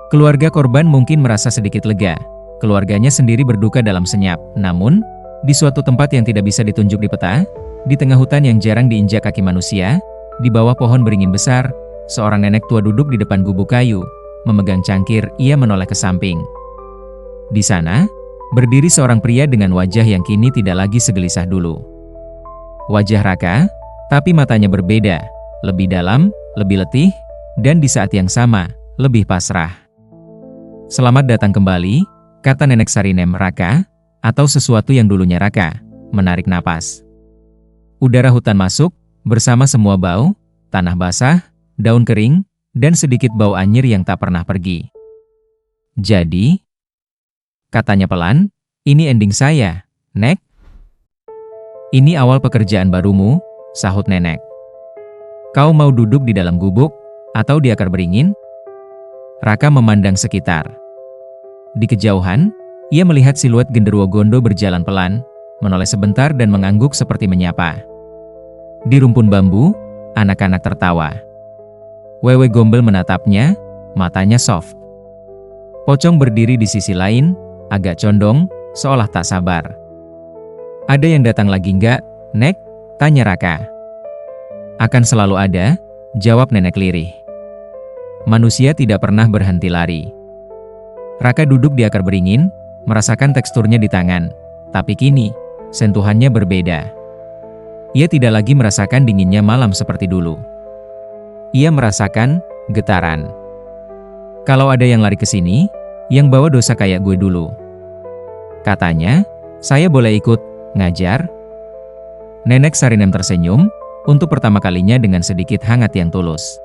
Keluarga korban mungkin merasa sedikit lega. Keluarganya sendiri berduka dalam senyap. Namun, di suatu tempat yang tidak bisa ditunjuk di peta, di tengah hutan yang jarang diinjak kaki manusia, di bawah pohon beringin besar, seorang nenek tua duduk di depan gubuk kayu, memegang cangkir. Ia menoleh ke samping. Di sana, berdiri seorang pria dengan wajah yang kini tidak lagi segelisah dulu. Wajah Raka, tapi matanya berbeda, lebih dalam, lebih letih, dan di saat yang sama, lebih pasrah. Selamat datang kembali, kata nenek Sarinem. Raka, atau sesuatu yang dulunya Raka, menarik napas. Udara hutan masuk, bersama semua bau, tanah basah, daun kering, dan sedikit bau anyir yang tak pernah pergi. Jadi, katanya pelan, ini ending saya, Nek. Ini awal pekerjaan barumu, sahut nenek. Kau mau duduk di dalam gubuk, atau di akar beringin? Raka memandang sekitar. Di kejauhan, ia melihat siluet genderuwo Gondo berjalan pelan, menoleh sebentar dan mengangguk seperti menyapa. Di rumpun bambu, anak-anak tertawa. Wewe Gombel menatapnya, matanya soft. Pocong berdiri di sisi lain, agak condong, seolah tak sabar. Ada yang datang lagi nggak, Nek? Tanya Raka. Akan selalu ada, jawab nenek lirih. Manusia tidak pernah berhenti lari. Raka duduk di akar beringin, merasakan teksturnya di tangan. Tapi kini, sentuhannya berbeda. Ia tidak lagi merasakan dinginnya malam seperti dulu. Ia merasakan getaran. Kalau ada yang lari ke sini, yang bawa dosa kayak gue dulu. Katanya, saya boleh ikut ngajar? Nenek Sarinem tersenyum, untuk pertama kalinya dengan sedikit hangat yang tulus.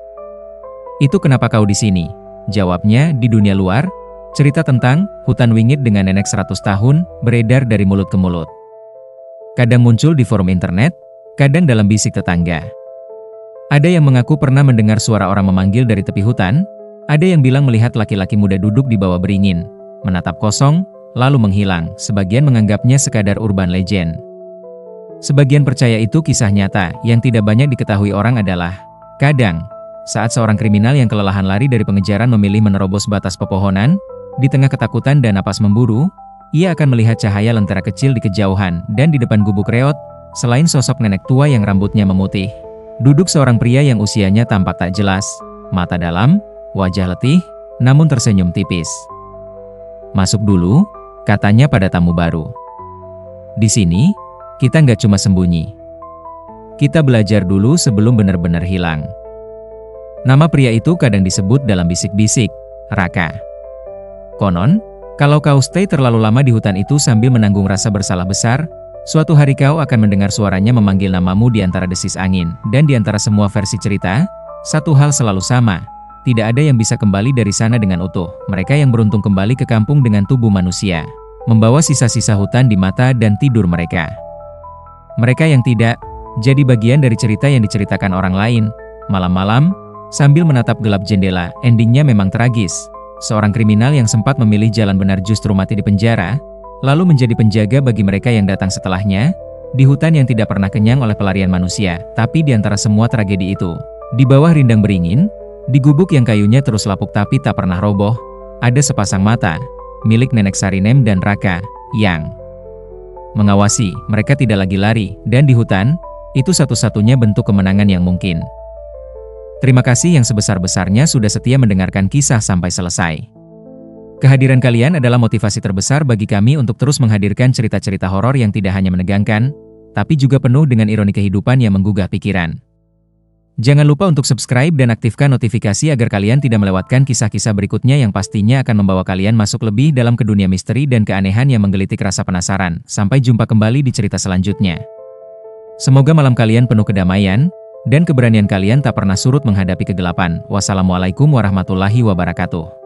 Itu kenapa kau di sini? Jawabnya, di dunia luar, cerita tentang hutan wingit dengan nenek 100 tahun beredar dari mulut ke mulut. Kadang muncul di forum internet, kadang dalam bisik tetangga. Ada yang mengaku pernah mendengar suara orang memanggil dari tepi hutan, ada yang bilang melihat laki-laki muda duduk di bawah beringin, menatap kosong, lalu menghilang. Sebagian menganggapnya sekadar urban legend. Sebagian percaya itu kisah nyata, yang tidak banyak diketahui orang adalah, kadang, saat seorang kriminal yang kelelahan lari dari pengejaran memilih menerobos batas pepohonan, di tengah ketakutan dan napas memburu, ia akan melihat cahaya lentera kecil di kejauhan, dan di depan gubuk reot, selain sosok nenek tua yang rambutnya memutih, duduk seorang pria yang usianya tampak tak jelas, mata dalam, wajah letih, namun tersenyum tipis. "Masuk dulu," katanya pada tamu baru. "Di sini, kita nggak cuma sembunyi. Kita belajar dulu sebelum benar-benar hilang." Nama pria itu kadang disebut dalam bisik-bisik, Raka. "Konon, kalau kau stay terlalu lama di hutan itu sambil menanggung rasa bersalah besar, suatu hari kau akan mendengar suaranya memanggil namamu di antara desis angin, dan di antara semua versi cerita, satu hal selalu sama. Tidak ada yang bisa kembali dari sana dengan utuh. Mereka yang beruntung kembali ke kampung dengan tubuh manusia, membawa sisa-sisa hutan di mata dan tidur mereka. Mereka yang tidak, jadi bagian dari cerita yang diceritakan orang lain." Malam-malam, sambil menatap gelap jendela, endingnya memang tragis. Seorang kriminal yang sempat memilih jalan benar justru mati di penjara, lalu menjadi penjaga bagi mereka yang datang setelahnya, di hutan yang tidak pernah kenyang oleh pelarian manusia. Tapi di antara semua tragedi itu, di bawah rindang beringin, di gubuk yang kayunya terus lapuk tapi tak pernah roboh, ada sepasang mata, milik Nenek Sarinem dan Raka, yang mengawasi. Mereka tidak lagi lari, dan di hutan, itu satu-satunya bentuk kemenangan yang mungkin. Terima kasih yang sebesar-besarnya sudah setia mendengarkan kisah sampai selesai. Kehadiran kalian adalah motivasi terbesar bagi kami untuk terus menghadirkan cerita-cerita horor yang tidak hanya menegangkan, tapi juga penuh dengan ironi kehidupan yang menggugah pikiran. Jangan lupa untuk subscribe dan aktifkan notifikasi agar kalian tidak melewatkan kisah-kisah berikutnya yang pastinya akan membawa kalian masuk lebih dalam ke dunia misteri dan keanehan yang menggelitik rasa penasaran. Sampai jumpa kembali di cerita selanjutnya. Semoga malam kalian penuh kedamaian, dan keberanian kalian tak pernah surut menghadapi kegelapan. Wassalamualaikum warahmatullahi wabarakatuh.